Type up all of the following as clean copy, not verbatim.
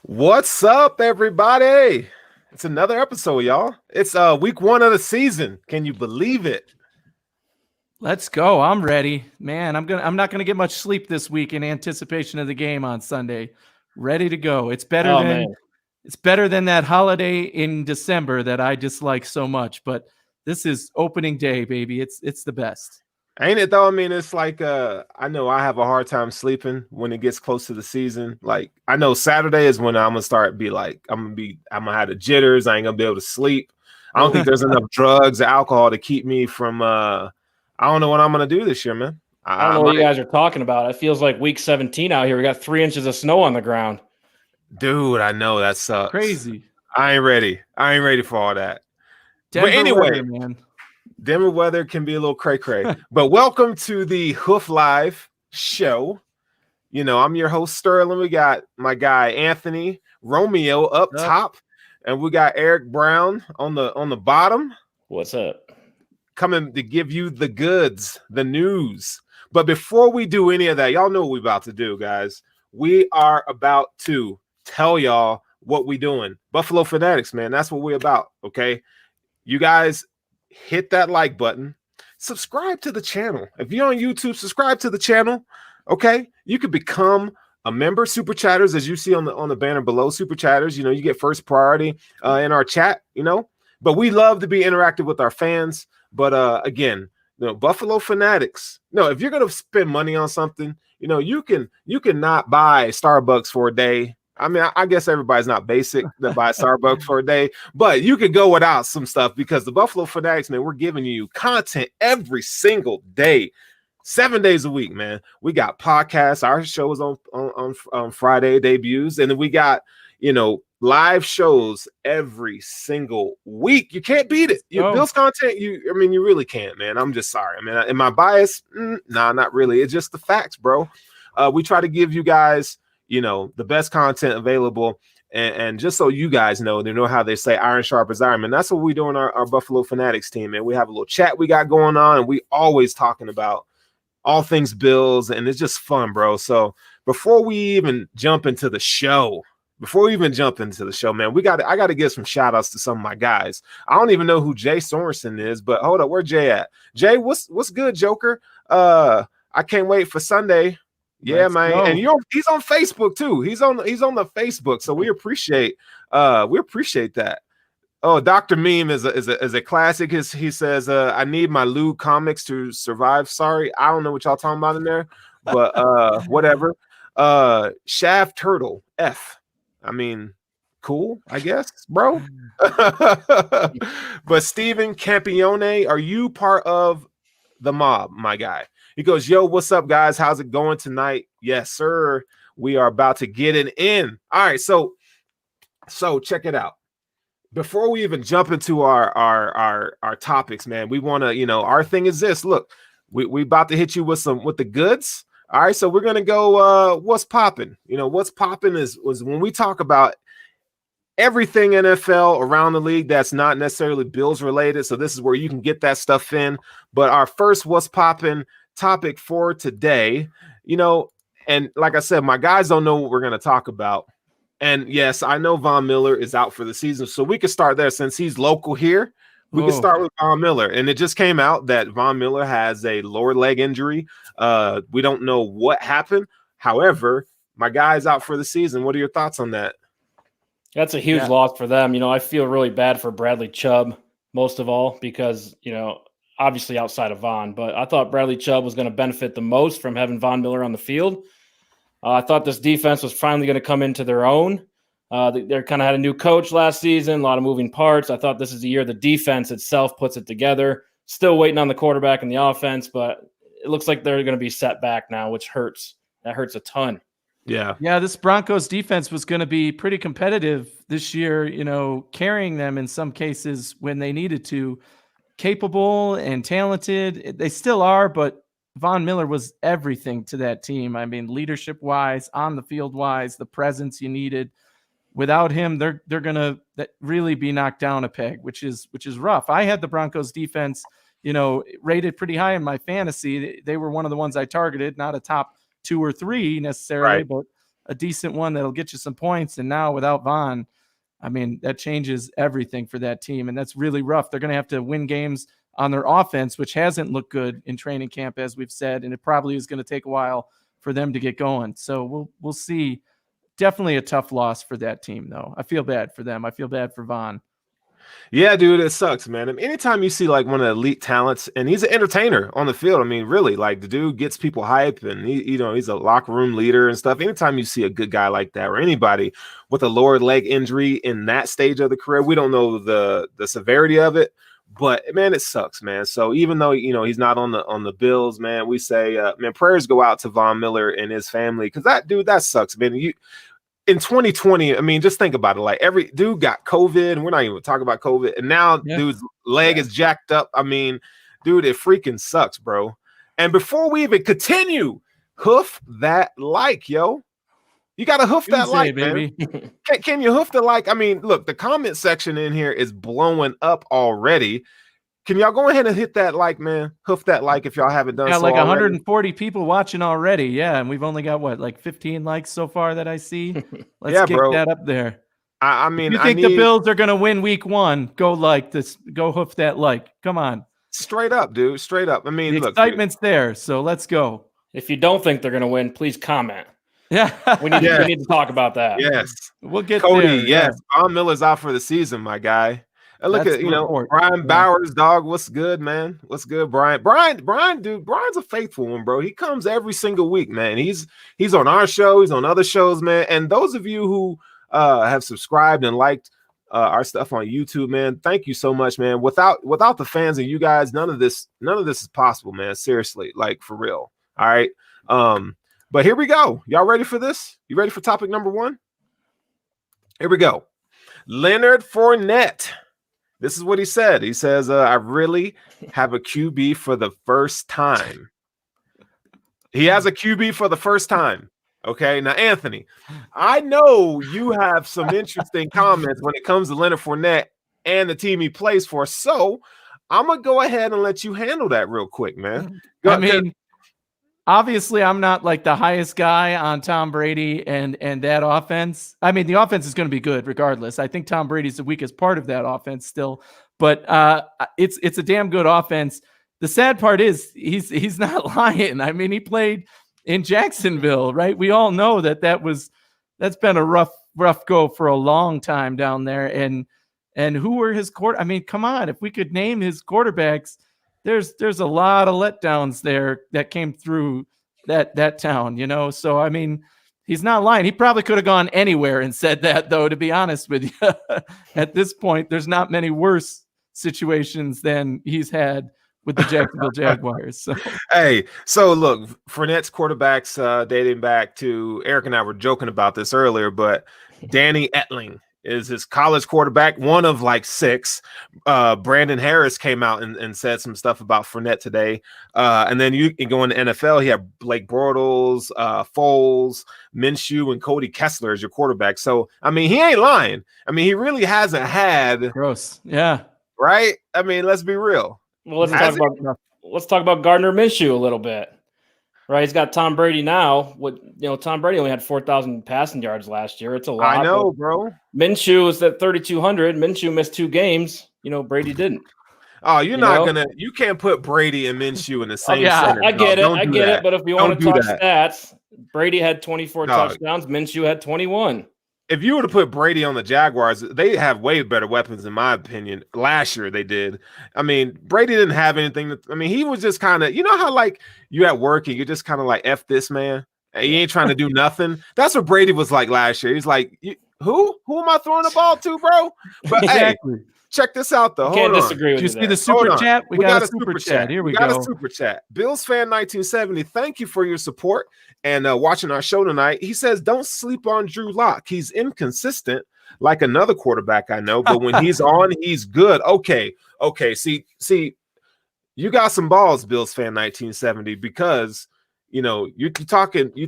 What's up, everybody? It's another episode, y'all. It's week 1 of the season. Can you believe it? Let's go. I'm ready. Man, I'm not gonna get much sleep this week in anticipation of the game on Sunday. Ready to go. It's better than that holiday in December that I dislike so much, but this is opening day, baby. It's the best. Ain't it though? I mean, it's like I know I have a hard time sleeping when it gets close to the season. Like I know Saturday is when I'm gonna start be like I'm gonna have the jitters. I ain't gonna be able to sleep. I don't think there's enough drugs or alcohol to keep me from I don't know what I'm gonna do this year, man. I don't know what you guys are talking about. It feels like week 17 out here. We got 3 inches of snow on the ground. Dude, I know that sucks. Crazy. I ain't ready. I ain't ready for all that. Denver but anyway, weather, man. Denver weather can be a little cray-cray. But welcome to the Hoof Live show. You know, I'm your host, Sterling. We got my guy, Anthony Romeo up top. And we got Eric Brown on the bottom. What's up? Coming to give you the goods, the news. But before we do any of that, y'all know what we're about to do, guys. We are about to tell y'all what we doing. Buffalo Fanatics, man. That's what we're about, okay? You guys hit that like button. Subscribe to the channel. If you're on YouTube, subscribe to the channel, okay? You could become a member, Super Chatters, as you see on the banner below. Super Chatters, you know, you get first priority in our chat, you know? But we love to be interactive with our fans. But again, you know, Buffalo Fanatics. No, if you're gonna spend money on something, you know, you can not buy Starbucks for a day. I mean, I guess everybody's not basic to buy Starbucks for a day, but you could go without some stuff because the Buffalo Fanatics, man, we're giving you content every single day, 7 days a week, man. We got podcasts. Our show is on Friday debuts, and then we got, you know, live shows every single week. You can't beat it. Bill's content, I mean, you really can't, man. I'm just sorry. I mean, am I biased? Nah, not really. It's just the facts, bro. We try to give you guys, you know, the best content available. And just so you guys know, they know how they say iron sharp as iron, man. That's what we do in our Buffalo Fanatics team, man. We have a little chat we got going on, and we always talking about all things Bills, and it's just fun, bro. So before we even jump into the show, man, I got to give some shout outs to some of my guys. I don't even know who Jay Sorensen is, but hold up, where Jay at? Jay, what's good, Joker? I can't wait for Sunday. Yeah, let's man. Go. And he's on Facebook too. He's on the Facebook. So we appreciate that. Oh, Dr. Meme is a classic. He says, I need my Lou comics to survive. Sorry, I don't know what y'all talking about in there, but whatever. Shaft Turtle F. I mean, cool, I guess, bro. But Steven Campione, are you part of the mob, my guy? He goes, yo, what's up, guys? How's it going tonight? Yes, sir. We are about to get it in. All right, so check it out. Before we even jump into our topics, man, we want to, you know, our thing is this. Look, we about to hit you with the goods. All right, so we're gonna go. What's popping? You know, what's popping was when we talk about everything NFL around the league that's not necessarily Bills related. So this is where you can get that stuff in. But our first what's popping topic for today, you know, and like I said, my guys don't know what we're gonna talk about. And yes, I know Von Miller is out for the season, so we could start there since he's local here. We can start with Von Miller, and it just came out that Von Miller has a lower leg injury. We don't know what happened. However, my guy's out for the season. What are your thoughts on that? That's a huge loss for them. You know, I feel really bad for Bradley Chubb most of all because, you know, obviously outside of Von, but I thought Bradley Chubb was going to benefit the most from having Von Miller on the field. I thought this defense was finally going to come into their own. They kind of had a new coach last season, a lot of moving parts. I thought this is the year the defense itself puts it together. Still waiting on the quarterback and the offense, but it looks like they're going to be set back now, which hurts. That hurts a ton. Yeah, this Broncos defense was going to be pretty competitive this year, you know, carrying them in some cases when they needed to. Capable and talented. They still are, but Von Miller was everything to that team. I mean, leadership-wise, on the field-wise, the presence you needed. Without him, they're gonna really be knocked down a peg, which is rough. I had the Broncos defense, you know, rated pretty high in my fantasy. They were one of the ones I targeted, not a top 2 or 3 necessarily, but a decent one that'll get you some points. And now without Von, I mean, that changes everything for that team. And that's really rough. They're going to have to win games on their offense, which hasn't looked good in training camp, as we've said. And it probably is going to take a while for them to get going. So we'll see. Definitely a tough loss for that team, though. I feel bad for them. I feel bad for Von. Yeah, dude, it sucks, man. I mean, anytime you see like one of the elite talents, and he's an entertainer on the field. I mean, really, like the dude gets people hype, and he's a locker room leader and stuff. Anytime you see a good guy like that, or anybody with a lower leg injury in that stage of the career, we don't know the severity of it, but man, it sucks, man. So even though he's not on the Bills, man, we say, man, prayers go out to Von Miller and his family, because that sucks, man. In 2020, I mean, just think about it. Like every dude got COVID, and we're not even talking about COVID. And now dude's leg is jacked up. I mean, dude, it freaking sucks, bro. And before we even continue, hoof that like, yo. You got to hoof that like, baby. Man. Can you hoof the like? I mean, look, the comment section in here is blowing up already. Can y'all go ahead and hit that like, man? Hoof that like if y'all haven't done so like already. 140 people watching already. Yeah, and we've only got like 15 likes so far that I see. Let's get that up there. I mean, if you think the Bills are going to win week 1, go like this. Go hoof that like. Come on. Straight up, dude. Straight up. I mean, the excitement's there, so let's go. If you don't think they're going to win, please comment. Yeah, we need to talk about that. Yes, we'll get Cody. There. Yes, Von Miller's out for the season, my guy. Look at Brian Bowers, dog. What's good, man? What's good, Brian? Brian, dude. Brian's a faithful one, bro. He comes every single week, man. He's on our show. He's on other shows, man. And those of you who have subscribed and liked our stuff on YouTube, man, thank you so much, man. Without the fans and you guys, none of this is possible, man. Seriously, like for real. All right. But here we go. Y'all ready for this? You ready for topic number 1? Here we go. Leonard Fournette. This is what he said. He says, I really have a QB for the first time. He has a QB for the first time. Okay. Now, Anthony, I know you have some interesting comments when it comes to Leonard Fournette and the team he plays for. So I'm going to go ahead and let you handle that real quick, man. Obviously, I'm not like the highest guy on Tom Brady and that offense. I mean, the offense is going to be good regardless. I think Tom Brady's the weakest part of that offense still, but it's a damn good offense. The sad part is he's not lying. I mean, he played in Jacksonville, right? We all know that's been a rough go for a long time down there. And who were his I mean, come on, if we could name his quarterbacks. There's a lot of letdowns there that came through that town, So, I mean, he's not lying. He probably could have gone anywhere and said that, though, to be honest with you. At this point, there's not many worse situations than he's had with the Jacksonville Jaguars. So. Hey, so look, Fournette's quarterbacks dating back to Eric and I were joking about this earlier, but Danny Etling is his college quarterback, one of like 6. Brandon Harris came out and said some stuff about Fournette today. And then you can go in the NFL. He had Blake Bortles, Foles, Minshew, and Cody Kessler as your quarterback. So, I mean, he ain't lying. I mean, he really hasn't had. Gross. Yeah. Right? I mean, let's be real. Well, let's talk about Gardner Minshew a little bit. Right, he's got Tom Brady now. Tom Brady only had 4,000 passing yards last year. It's a lot. I know, bro. Minshew is at 3,200. Minshew missed 2 games. Brady didn't. Oh, you can't put Brady and Minshew in the same center. I get it. But if you want to talk stats, Brady had 24 touchdowns. Minshew had 21. If you were to put Brady on the Jaguars, they have way better weapons, in my opinion. Last year they did. I mean, Brady didn't have anything. He was just kind of, how like you at work and you're just kind of like, F this, man. And you ain't trying to do nothing. That's what Brady was like last year. He's like, who am I throwing the ball to, bro? But exactly. Hey, check this out, though. Can't disagree with you. Did you see the super chat? We got a super chat. Here we go. We got a super chat. Bills fan 1970. Thank you for your support and watching our show tonight. He says, "Don't sleep on Drew Lock. He's inconsistent, like another quarterback I know, but when he's on, he's good." Okay. See, you got some balls, Bills fan 1970, because you're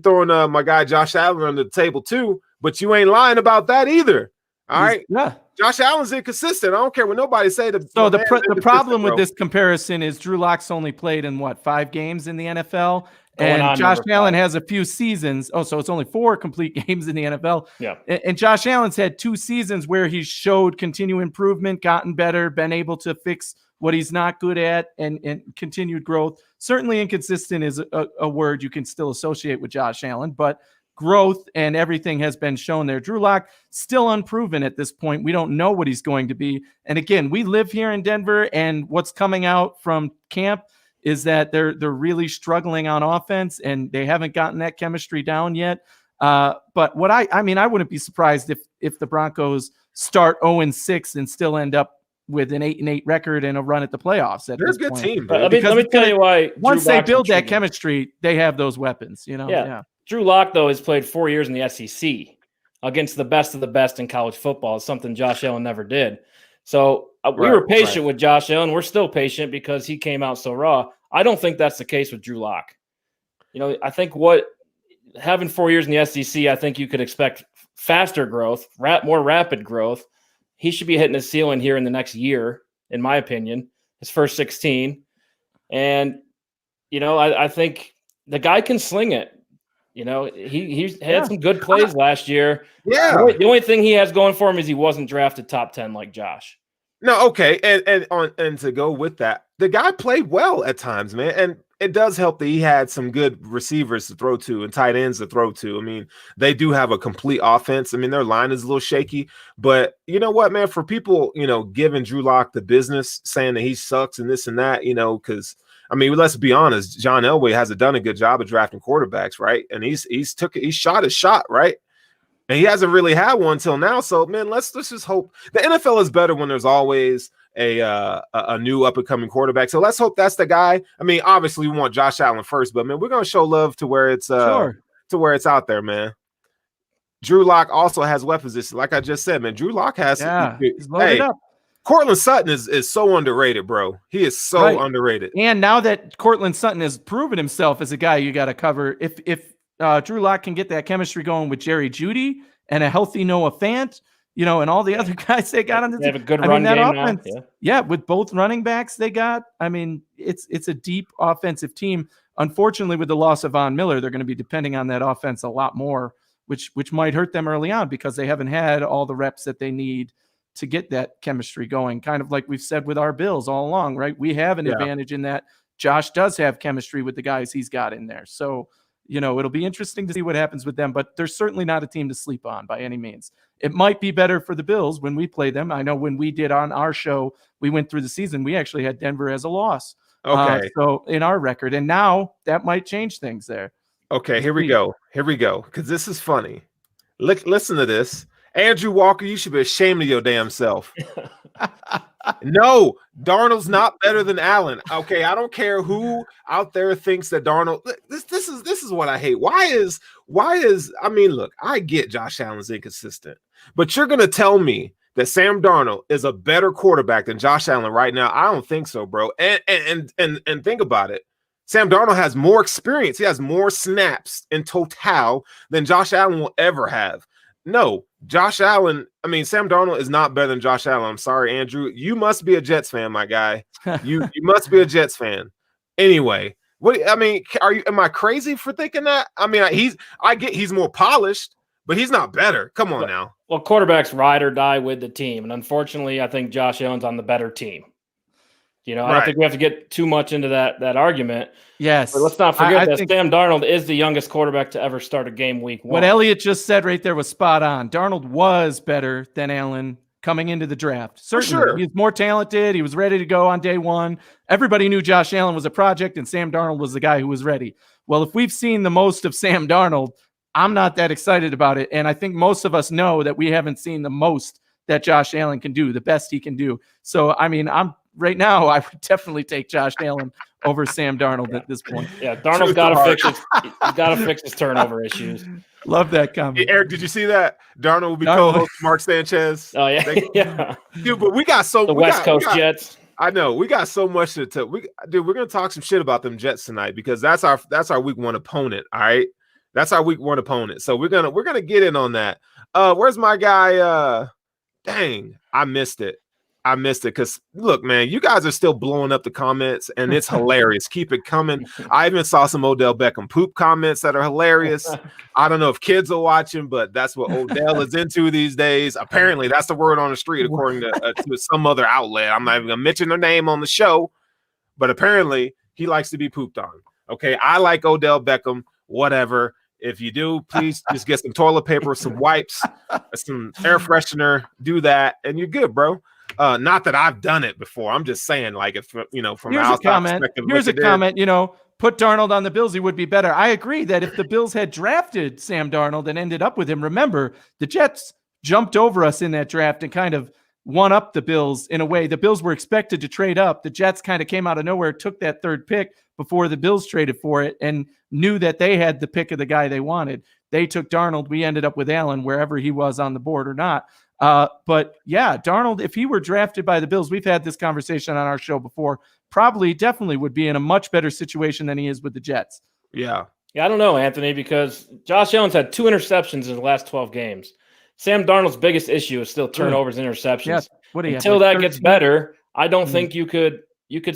throwing my guy Josh Allen under the table too, but you ain't lying about that either. All right. Yeah. Josh Allen's inconsistent. I don't care what nobody say. So the problem with this comparison is Drew Lock's only played in 5 games in the NFL, and Josh Allen has a few seasons. Oh, so it's only 4 complete games in the NFL. Yeah. And Josh Allen's had 2 seasons where he showed continued improvement, gotten better, been able to fix what he's not good at, and continued growth. Certainly inconsistent is a word you can still associate with Josh Allen, but growth and everything has been shown there. Drew Lock still unproven at this point. We don't know what he's going to be. And again, we live here in Denver, and what's coming out from camp is that they're really struggling on offense, and they haven't gotten that chemistry down yet. But what I wouldn't be surprised if the Broncos start 0-6 and still end up with an 8-8 record and a run at the playoffs. They're a good team. Let me tell you why. Once they build that chemistry, they have those weapons. Yeah. Drew Lock, though, has played 4 years in the SEC against the best of the best in college football. It's something Josh Allen never did. So we were patient with Josh Allen. We're still patient because he came out so raw. I don't think that's the case with Drew Lock. I think having 4 years in the SEC, I think you could expect faster growth, more rapid growth. He should be hitting his ceiling here in the next year, in my opinion, his first 16. And, I think the guy can sling it. He had some good plays last year. Yeah. The only thing he has going for him is he wasn't drafted top 10 like Josh. No, okay. And to go with that, the guy played well at times, man. And it does help that he had some good receivers to throw to and tight ends to throw to. I mean, they do have a complete offense. I mean, their line is a little shaky, but you know what, man, for people, giving Drew Lock the business, saying that he sucks and this and that, because I mean, let's be honest, John Elway hasn't done a good job of drafting quarterbacks, right? And he shot his shot, right? And he hasn't really had one till now. So, man, let's just hope the NFL is better when there's always a new up and coming quarterback. So let's hope that's the guy. I mean, obviously we want Josh Allen first, but man, we're gonna show love to where it's to where it's out there, man. Drew Lock also has weapons. Like I just said, man, Drew Lock has. He's loaded up. Cortland Sutton is so underrated, bro. He is so underrated. And now that Cortland Sutton has proven himself as a guy you got to cover, if Drew Lock can get that chemistry going with Jerry Jeudy and a healthy Noah Fant, and all the other guys they got on the team. They have a good run game offense, now. Yeah, with both running backs they got. I mean, it's a deep offensive team. Unfortunately, with the loss of Von Miller, they're going to be depending on that offense a lot more, which might hurt them early on because they haven't had all the reps that they need to get that chemistry going. Kind of like we've said with our Bills all along, right? We have an advantage in that Josh does have chemistry with the guys he's got in there. So, it'll be interesting to see what happens with them, but they're certainly not a team to sleep on by any means. It might be better for the Bills when we play them. I know when we did on our show, we went through the season, we actually had Denver as a loss. Okay. So in our record, and now that might change things there. Okay, here we go. Because this is funny. Listen to this. Andrew Walker, you should be ashamed of your damn self. No, Darnold's not better than Allen. Okay, I don't care who out there thinks that Darnold. This is what I hate. Why is I mean, look, I get Josh Allen's inconsistent, but you're gonna tell me that Sam Darnold is a better quarterback than Josh Allen right now? I don't think so, bro. And think about it. Sam Darnold has more experience. He has more snaps in total than Josh Allen will ever have. No, Josh Allen. I mean, Sam Darnold is not better than Josh Allen. I'm sorry, Andrew. You must be a Jets fan, my guy. You must be a Jets fan. Anyway, am I crazy for thinking that? I mean, I get he's more polished, but he's not better. Come on now. Well, quarterbacks ride or die with the team, and unfortunately, I think Josh Allen's on the better team. I don't think we have to get too much into that argument. Yes. But let's not forget that Sam Darnold is the youngest quarterback to ever start a game week 1. What Elliot just said right there was spot on. Darnold was better than Allen coming into the draft. Certainly. Sure. He's more talented. He was ready to go on day one. Everybody knew Josh Allen was a project and Sam Darnold was the guy who was ready. Well, if we've seen the most of Sam Darnold, I'm not that excited about it. And I think most of us know that we haven't seen the most that Josh Allen can do, the best he can do. So, I mean, right now, I would definitely take Josh Allen over Sam Darnold at this point. Yeah, Darnold's got to fix his turnover issues. Love that comment. Eric, did you see that? Darnold will be co-host Mark Sanchez. Oh yeah, yeah. Dude, but we got the West Coast Jets. I know we got so much to dude. We're gonna talk some shit about them Jets tonight because that's our week 1 opponent. All right, that's our week 1 opponent. So we're gonna get in on that. Where's my guy? dang, I missed it. Because look, man, you guys are still blowing up the comments, and it's hilarious. Keep it coming. I even saw some Odell Beckham poop comments that are hilarious. I don't know if kids are watching, but that's what Odell is into these days. Apparently, that's the word on the street, according to some other outlet. I'm not even gonna mention their name on the show, but apparently he likes to be pooped on. Okay, I like Odell Beckham. Whatever. If you do, please just get some toilet paper, some wipes, some air freshener. Do that, and you're good, bro. Not that I've done it before. I'm just saying, like, if from Here's an a outside comment. perspective. Here's a comment. Put Darnold on the Bills, he would be better. I agree that if the Bills had drafted Sam Darnold and ended up with him, remember the Jets jumped over us in that draft and kind of one up the Bills in a way. The Bills were expected to trade up. The Jets kind of came out of nowhere, took that third pick before the Bills traded for it, and knew that they had the pick of the guy they wanted. They took Darnold. We ended up with Allen wherever he was on the board or not. But yeah, Darnold, if he were drafted by the Bills, we've had this conversation on our show before, definitely would be in a much better situation than he is with the Jets. Yeah, I don't know, Anthony, because Josh Allen's had 2 interceptions in the last 12 games. Sam Darnold's biggest issue is still turnovers and interceptions. Yeah. Until that gets better, I don't think you could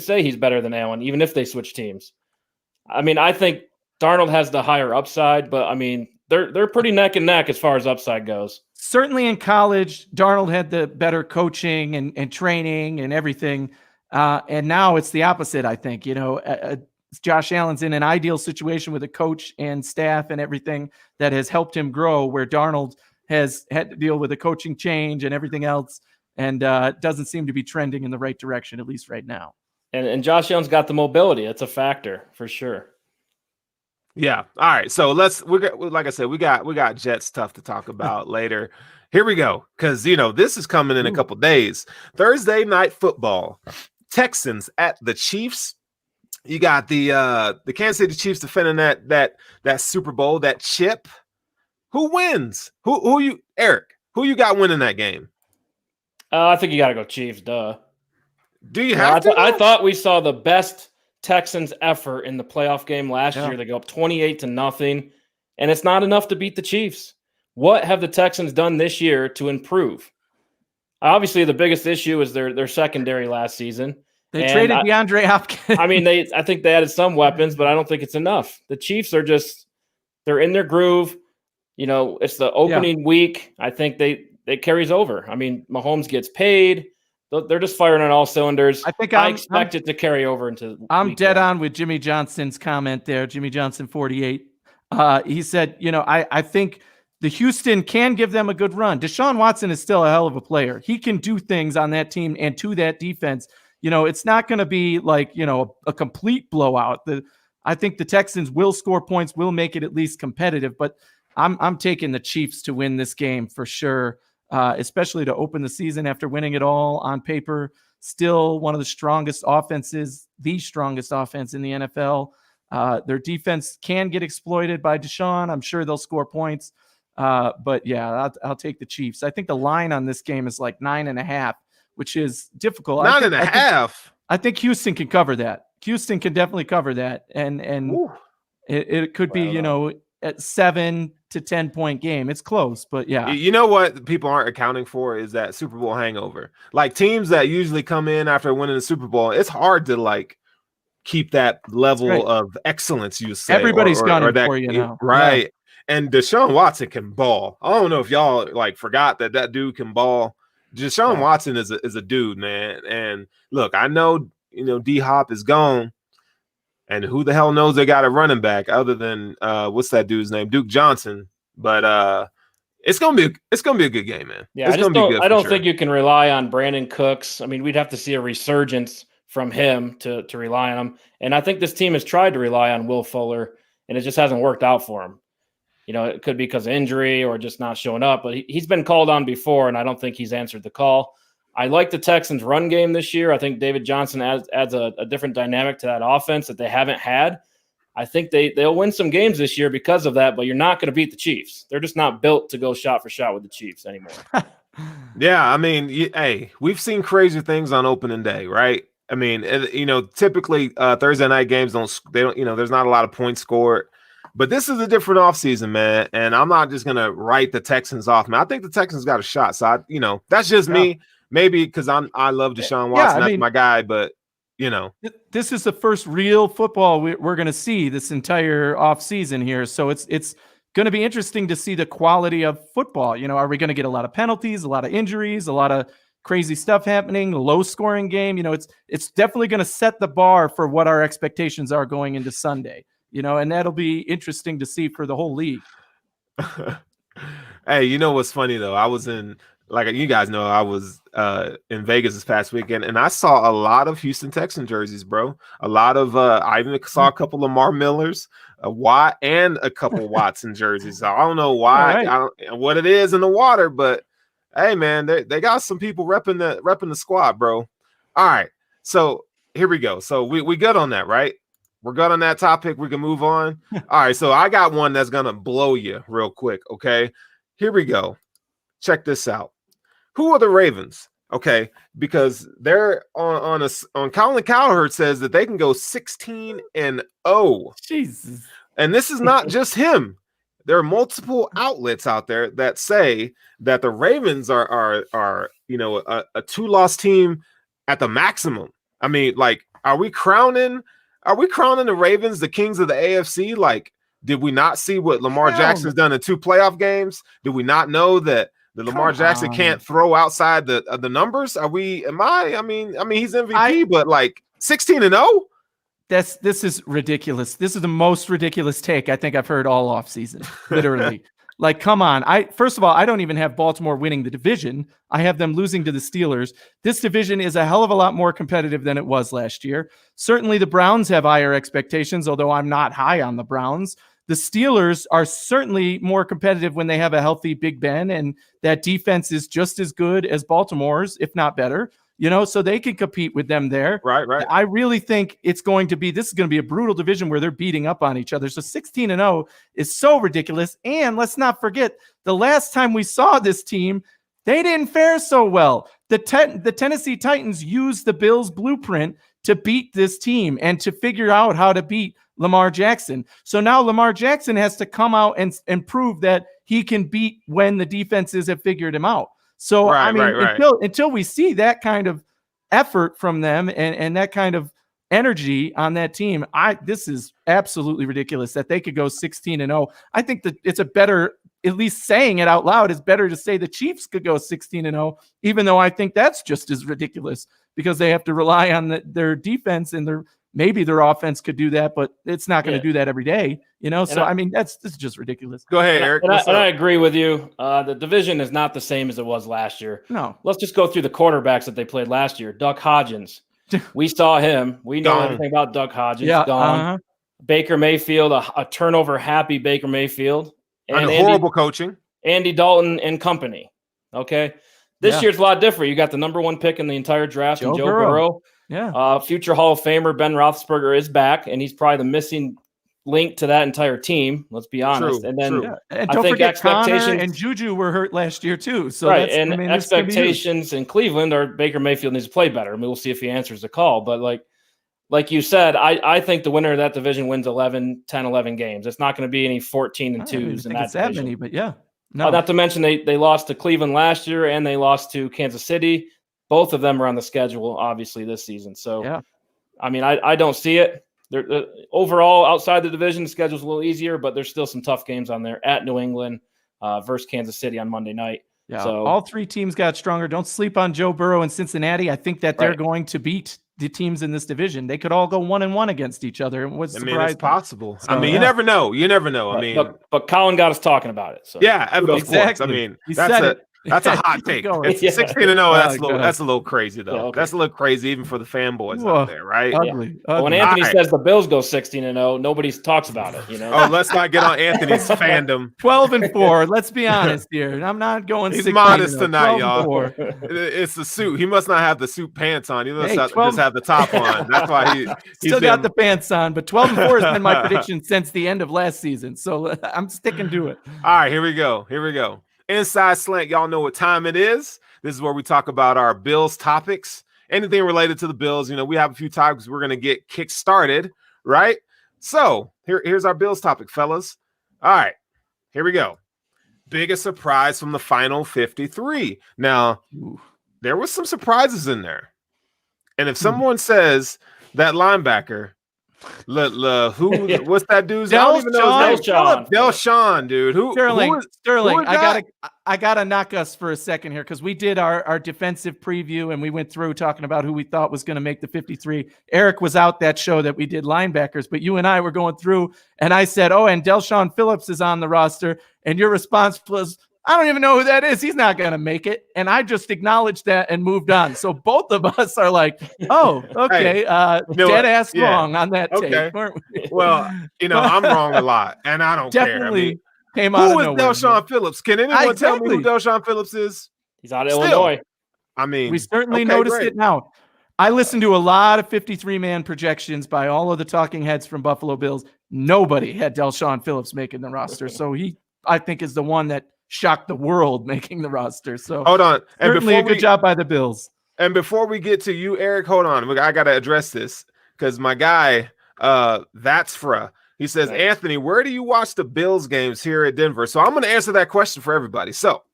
say he's better than Allen, even if they switch teams. I mean, I think Darnold has the higher upside, but I mean, they're pretty neck and neck as far as upside goes. Certainly in college, Darnold had the better coaching and training and everything. And now it's the opposite, I think. Josh Allen's in an ideal situation with a coach and staff and everything that has helped him grow, where Darnold has had to deal with a coaching change and everything else, and doesn't seem to be trending in the right direction, at least right now. And Josh Allen's got the mobility. That's a factor for sure. Yeah. All right. So like I said, we got Jets stuff to talk about later. Here we go. Because, this is coming in a couple days. Thursday night football. Texans at the Chiefs. You got the Kansas City Chiefs defending that Super Bowl, that chip. Who wins? Who you, Eric? Who you got winning that game? I think you got to go Chiefs. Duh. Do you have to? I thought we saw the best Texans effort in the playoff game last year. They go up 28-0, and it's not enough to beat the Chiefs. What have the Texans done this year to improve? Obviously, the biggest issue is their secondary last season. They traded DeAndre Hopkins. I mean, I think they added some weapons, but I don't think it's enough. The Chiefs are they're in their groove. It's the opening week. I think it carries over. I mean, Mahomes gets paid. They're just firing on all cylinders. I expect it to carry over into. I'm dead on with Jimmy Johnson's comment there. Jimmy Johnson 48. He said, I think the Houston can give them a good run. Deshaun Watson is still a hell of a player. He can do things on that team and to that defense. It's not going to be like, a complete blowout. I think the Texans will score points, will make it at least competitive, but I'm taking the Chiefs to win this game for sure. Especially to open the season after winning it all on paper. Still one of the strongest offenses, the strongest offense in the NFL. Their defense can get exploited by Deshaun. I'm sure they'll score points. But yeah, I'll take the Chiefs. I think the line on this game is like 9.5, which is difficult. 9.5. I think Houston can cover that. Houston can definitely cover that. And it could be, at 7 to 10 point game. It's close, but yeah. You know what people aren't accounting for is that Super Bowl hangover. Like teams that usually come in after winning the Super Bowl, it's hard to keep that level of excellence. You say everybody's gunning for you now, right? Yeah. And Deshaun Watson can ball. I don't know if y'all forgot that dude can ball. Deshaun Watson is a dude, man. And look, I know D Hop is gone. And who the hell knows they got a running back other than what's that dude's name? Duke Johnson. But it's gonna be a good game, man. Yeah, I don't think you can rely on Brandon Cooks. I mean, we'd have to see a resurgence from him to rely on him. And I think this team has tried to rely on Will Fuller, and it just hasn't worked out for him. It could be because of injury or just not showing up, but he's been called on before, and I don't think he's answered the call. I like the Texans' run game this year. I think David Johnson adds a different dynamic to that offense that they haven't had. I think they'll win some games this year because of that, but you're not going to beat the Chiefs. They're just not built to go shot for shot with the Chiefs anymore. Yeah, I mean, hey, we've seen crazy things on opening day, right? I mean, typically Thursday night games there's not a lot of points scored. But this is a different offseason, man. And I'm not just going to write the Texans off, man. I think the Texans got a shot. So, that's just me. Maybe because I love Deshaun Watson. That's my guy. But, this is the first real football we're going to see this entire offseason here. So it's going to be interesting to see the quality of football. Are we going to get a lot of penalties, a lot of injuries, a lot of crazy stuff happening, low scoring game? It's definitely going to set the bar for what our expectations are going into Sunday, and that'll be interesting to see for the whole league. Hey, what's funny though? I was like you guys know, I was in Vegas this past weekend, and I saw a lot of Houston Texans jerseys, bro. A lot of I even saw a couple of Lamar Millers, a Watt, and a couple Watson jerseys. So I don't know why, what it is in the water, but hey, man, they got some people repping the squad, bro. All right, so here we go. So we good on that, right? We're good on that topic. We can move on. All right, so I got one that's gonna blow you real quick. Okay, here we go. Check this out. Who are the Ravens? Okay, because they're on Colin Cowherd says that they can go 16-0. Jesus. And this is not just him. There are multiple outlets out there that say that the Ravens are a 2-loss team at the maximum. I mean, like, are we crowning the Ravens the kings of the AFC? Like, did we not see what Lamar Jackson's done in 2 playoff games? Did we not know that Lamar Jackson can't throw outside the numbers? I mean, he's MVP, but like 16-0? This is ridiculous. This is the most ridiculous take I think I've heard all offseason. Literally. Like, come on. First of all, I don't even have Baltimore winning the division. I have them losing to the Steelers. This division is a hell of a lot more competitive than it was last year. Certainly the Browns have higher expectations, although I'm not high on the Browns. The Steelers are certainly more competitive when they have a healthy Big Ben, and that defense is just as good as Baltimore's, if not better. So they can compete with them there. Right. I really think this is going to be a brutal division where they're beating up on each other. So 16-0 is so ridiculous. And let's not forget, the last time we saw this team, they didn't fare so well. The Tennessee Titans used the Bills' blueprint to beat this team and to figure out how to beat Lamar Jackson. So now Lamar Jackson has to come out and prove that he can beat when the defenses have figured him out. So, until we see that kind of effort from them and that kind of energy on that team, this is absolutely ridiculous that they could go 16-0. I think that it's a better, at least saying it out loud, is better to say the Chiefs could go 16-0, even though I think that's just as ridiculous because they have to rely on their defense and maybe their offense could do that, but it's not going to do that every day, So this is just ridiculous. Go ahead, Eric. And I agree with you. The division is not the same as it was last year. No. Let's just go through the quarterbacks that they played last year. Duck Hodgins. We saw him. We know everything about Duck Hodgins. Yeah, gone. Baker Mayfield, a turnover happy Baker Mayfield, and horrible coaching. Andy Dalton and company. Okay. This year's a lot different. You got the number 1 pick in the entire draft, Joe Burrow. Yeah. Future Hall of Famer Ben Roethlisberger is back, and he's probably the missing link to that entire team. Let's be honest. True, and then and don't forget expectations Connor and Juju were hurt last year too. So expectations in Cleveland are Baker Mayfield needs to play better. I mean, we'll see if he answers the call. But like you said, I think the winner of that division wins 11 games. It's not going to be any 14-2s in that division. Many, but yeah. No. Not to mention they lost to Cleveland last year and they lost to Kansas City. Both of them are on the schedule, obviously, this season. So, I don't see it. Overall, outside the division, the schedule's a little easier, but there's still some tough games on there at New England versus Kansas City on Monday night. Yeah, so all 3 teams got stronger. Don't sleep on Joe Burrow and Cincinnati. I think that they're going to beat the teams in this division. They could all go 1-1 against each other. It's possible. So, you never know. You never know. But Colin got us talking about it. So. Yeah, of course. That's a hot take. It's 16-0. That's a little crazy, though. Yeah, okay. That's a little crazy even for the fanboys out there, right? Ugly. When Anthony says the Bills go 16-0, nobody talks about it. Oh, let's not get on Anthony's fandom. 12-4. Let's be honest here. I'm not going. He's modest tonight, y'all. It's the suit. He must not have the suit pants on. He must just have the top on. That's why he's still got the pants on. But 12-4 has been my prediction since the end of last season. So I'm sticking to it. All right, here we go. Inside Slant, y'all know what time it is. This is where we talk about our Bills topics, anything related to the Bills. We have a few topics we're going to get kick-started, right? So here's our Bills topic, fellas. All right, here we go. Biggest surprise from the final 53. Now, there was some surprises in there. And if someone says that linebacker, what's that dude's name? I don't even know his name. Delshon, dude. Sterling. I gotta knock us for a second here because we did our defensive preview and we went through talking about who we thought was going to make the 53. Eric was out that show that we did linebackers, but you and I were going through, and I said, "Oh, and Delshon Phillips is on the roster," and your response was, "I don't even know who that is. He's not going to make it." And I just acknowledged that and moved on. So both of us are like, "Oh, okay, dead ass wrong on that tape." Weren't we? Well, I'm wrong a lot, and I don't Definitely care. Came out who of is nowhere, Delshon Phillips? Can anyone tell me who Delshon Phillips is? He's out of Illinois. I mean, we certainly noticed it now. I listened to a lot of 53-man projections by all of the talking heads from Buffalo Bills. Nobody had Delshon Phillips making the roster. So he, I think, is the one that shocked the world making the roster. So hold on. And certainly a good job by the Bills. And before we get to you, Eric, hold on. I got to address this because my guy, that's Fra. He says, Anthony, where do you watch the Bills games here at Denver? So I'm going to answer that question for everybody. So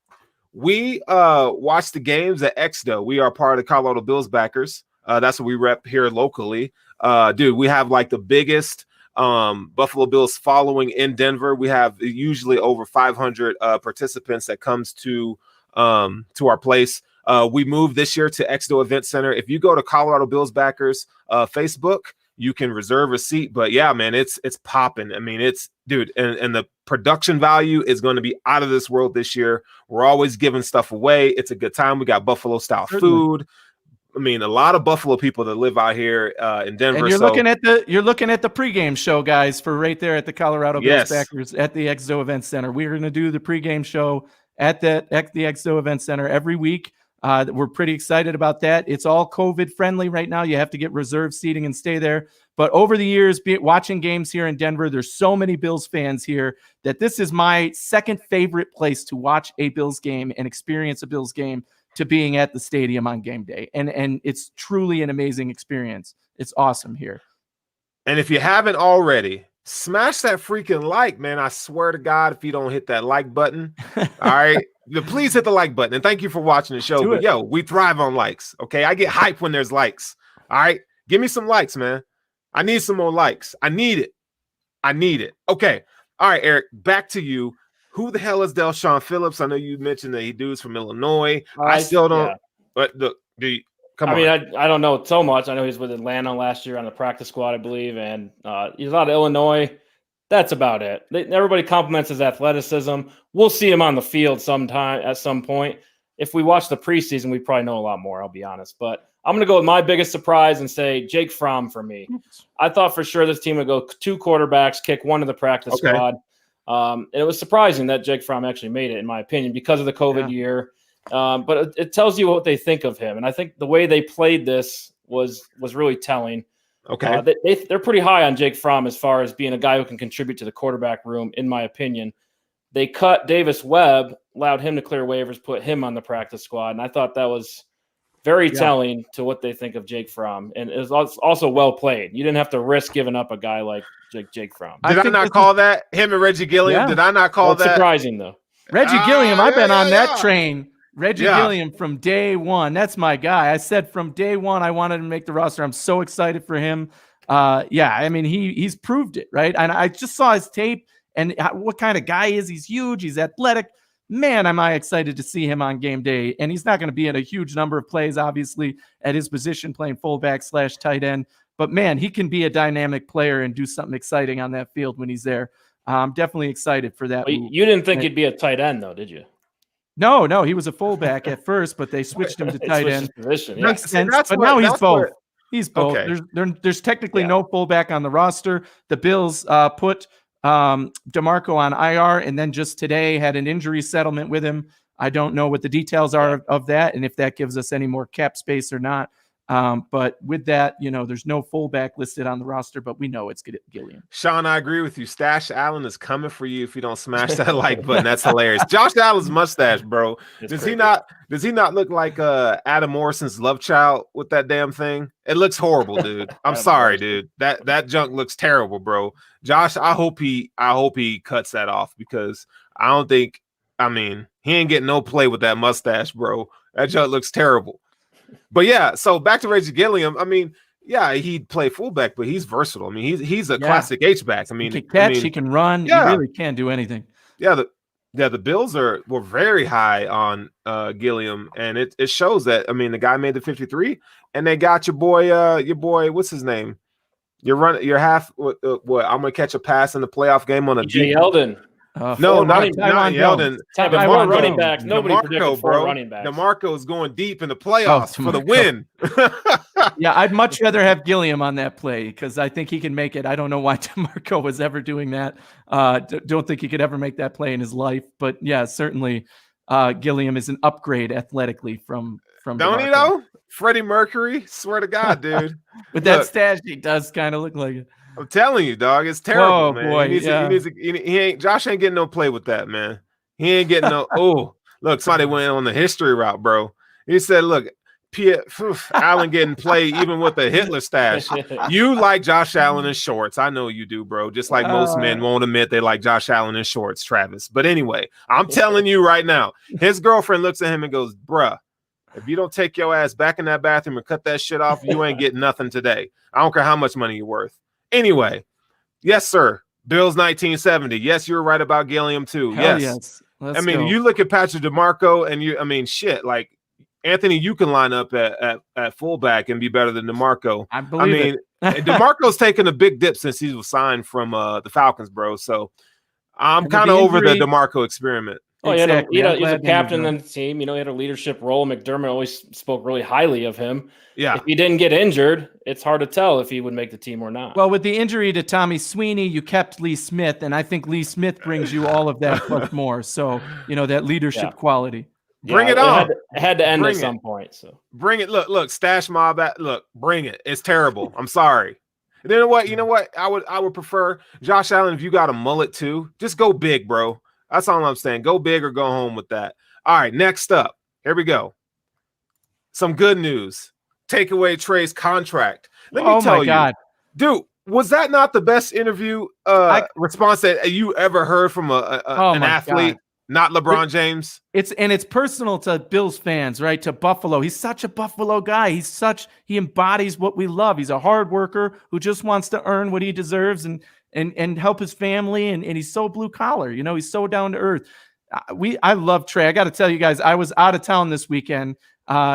we watch the games at XDO. We are part of the Colorado Bills backers. That's what we rep here locally. Dude, we have like the biggest Buffalo Bills following in Denver. We have usually over 500 participants that comes to our place. We moved this year to XDO Event Center. If you go to Colorado Bills backers Facebook, you can reserve a seat. But yeah, man, it's popping. I mean, and the production value is going to be out of this world this year. We're always giving stuff away. It's a good time. We got Buffalo style food. I mean, a lot of Buffalo people that live out here in Denver. And you're looking at the pregame show, guys, for right there at the Colorado Bills backers at the XDO Event Center. We're going to do the pregame show at the XDO Event Center every week. We're pretty excited about that. It's all COVID friendly right now. You have to get reserved seating and stay there. But over the years, watching games here in Denver, there's so many Bills fans here that this is my second favorite place to watch a Bills game and experience a Bills game to being at the stadium on game day. And it's truly an amazing experience. It's awesome here. And if you haven't already, smash that freaking like, man. I swear to God, if you don't hit that like button, all right, please hit the like button. And thank you for watching the show. But yo, we thrive on likes. Okay. I get hype when there's likes. All right. Give me some likes, man. I need some more likes. I need it. Okay. All right, Eric, back to you. Who the hell is Delshon Phillips? I know you mentioned that he dude's from Illinois. I still don't. Yeah. But come on. I mean, I don't know so much. I know he's with Atlanta last year on the practice squad, I believe, and he's out of Illinois. That's about it. Everybody compliments his athleticism. We'll see him on the field sometime at some point. If we watch the preseason, we probably know a lot more, I'll be honest. But I'm going to go with my biggest surprise and say Jake Fromm for me. I thought for sure this team would go 2 quarterbacks, kick one to the practice squad. And it was surprising that Jake Fromm actually made it, in my opinion, because of the COVID year. But it tells you what they think of him. And I think the way they played this was really telling. Okay. They're pretty high on Jake Fromm as far as being a guy who can contribute to the quarterback room, in my opinion. They cut Davis Webb, allowed him to clear waivers, put him on the practice squad. And I thought that was very telling to what they think of Jake Fromm. And it was also well played. You didn't have to risk giving up a guy like Jake Fromm. Did I not call that? Him and Reggie Gilliam? Yeah. Did I not call that? Surprising, though. Reggie Gilliam, I've been on that train. Reggie Gilliam from day one. That's my guy. I said from day one I wanted to make the roster. I'm so excited for him. I mean, he's proved it, right? And I just saw his tape and what kind of guy is. He's huge. He's athletic. Man, am I excited to see him on game day. And he's not going to be in a huge number of plays, obviously, at his position playing fullback / tight end. But, man, he can be a dynamic player and do something exciting on that field when he's there. I'm definitely excited for that. You didn't think he'd be a tight end, though, did you? No, he was a fullback at first, but they switched him to tight end. Position, Makes sense, but now he's both. He's both. Okay. There's technically no fullback on the roster. The Bills put DeMarco on IR, and then just today had an injury settlement with him. I don't know what the details are of that, and if that gives us any more cap space or not. But with that, there's no fullback listed on the roster, but we know it's Gilliam. Sean, I agree with you. Stash Allen is coming for you if you don't smash that like button. That's hilarious. Josh Allen's mustache, bro. Does he not look like Adam Morrison's love child with that damn thing? It looks horrible, dude. I'm sorry, dude. That junk looks terrible, bro. Josh, I hope he cuts that off, because I don't think, he ain't getting no play with that mustache, bro. That junk looks terrible. But yeah, so back to Reggie Gilliam. Yeah, he'd play fullback, but he's versatile. He's a classic H-back. He can catch, he can run. Yeah. He really can do anything. Yeah, the Bills were very high on Gilliam, and it shows that. The guy made the 53, and they got your boy, what's his name? You're half. What? I'm gonna catch a pass in the playoff game on a DJ Yeldon. No, not Yeldon. Four running backs. Nobody predicted four running backs. DeMarco is going deep in the playoffs for the win. Yeah, I'd much rather have Gilliam on that play, because I think he can make it. I don't know why DeMarco was ever doing that. Don't think he could ever make that play in his life. But yeah, certainly Gilliam is an upgrade athletically from Don't DeMarco. he though? Freddie Mercury, swear to God, dude. With that stash, he does kind of look like it. I'm telling you, dog, it's terrible, oh, man. Boy, Josh ain't getting no play with that, man. He ain't getting no. Oh, look, somebody went on the history route, bro. He said, "Look, Allen getting played even with a Hitler stash." You like Josh Allen in shorts, I know you do, bro. Just like most men won't admit they like Josh Allen in shorts, Travis. But anyway, I'm telling you right now, his girlfriend looks at him and goes, "Bruh, if you don't take your ass back in that bathroom and cut that shit off, you ain't getting nothing today. I don't care how much money you're worth." Anyway, yes, sir. Bills 1970. Yes, you were right about Gilliam too. Yes. Let's go. You look at Patrick DeMarco, and shit, like Anthony, you can line up at fullback and be better than DeMarco. I believe it. DeMarco's taken a big dip since he was signed from the Falcons, bro. So I'm kind of over the DeMarco experiment. Oh, exactly. He's a captain on the team. He had a leadership role. McDermott always spoke really highly of him. Yeah. If he didn't get injured, it's hard to tell if he would make the team or not. Well, with the injury to Tommy Sweeney, you kept Lee Smith, and I think Lee Smith brings you all of that plus more. So, that leadership quality. Bring it on. It had to end at some point. So bring it. Look, stash mob. Look, bring it. It's terrible. I'm sorry. You know what? I would prefer Josh Allen. If you got a mullet too, just go big, bro. That's all I'm saying. Go big or go home with that. All right, next up. Here we go. Some good news. Take away Trey's contract. Let me tell you, God. Dude, was that not the best interview response that you ever heard from an athlete? God. Not LeBron James. It's personal to Bills fans, right? To Buffalo. He's such a Buffalo guy. He embodies what we love. He's a hard worker who just wants to earn what he deserves and help his family. And he's so blue collar, he's so down to earth. I love Trey. I got to tell you guys, I was out of town this weekend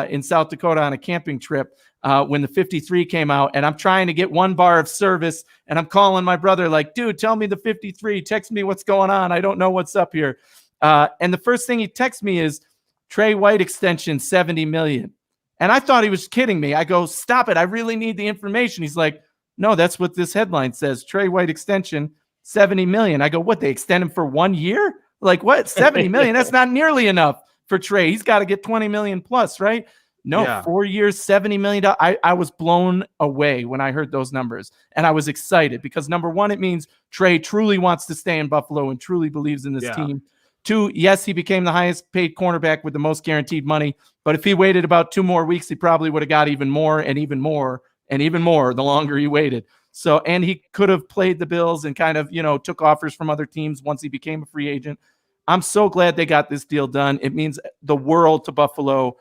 in South Dakota on a camping trip when the 53 came out, and I'm trying to get one bar of service, and I'm calling my brother like, dude, tell me the 53, text me what's going on. I don't know what's up here. And the first thing he texts me is Trey White extension, $70 million. And I thought he was kidding me. I go, stop it. I really need the information. He's like, no, that's what this headline says. Trey White extension, $70 million. I go, what? They extend him for 1 year? Like what? $70 million? That's not nearly enough for Trey. He's got to get $20 million plus, right? No, 4 years, $70 million. I was blown away when I heard those numbers. And I was excited because number one, it means Trey truly wants to stay in Buffalo and truly believes in this team. Two, yes, he became the highest paid cornerback with the most guaranteed money. But if he waited about 2 more weeks, he probably would have got even more and even more and even more the longer he waited. So, and he could have played the Bills and kind of, took offers from other teams once he became a free agent. I'm so glad they got this deal done. It means the world to Buffalo.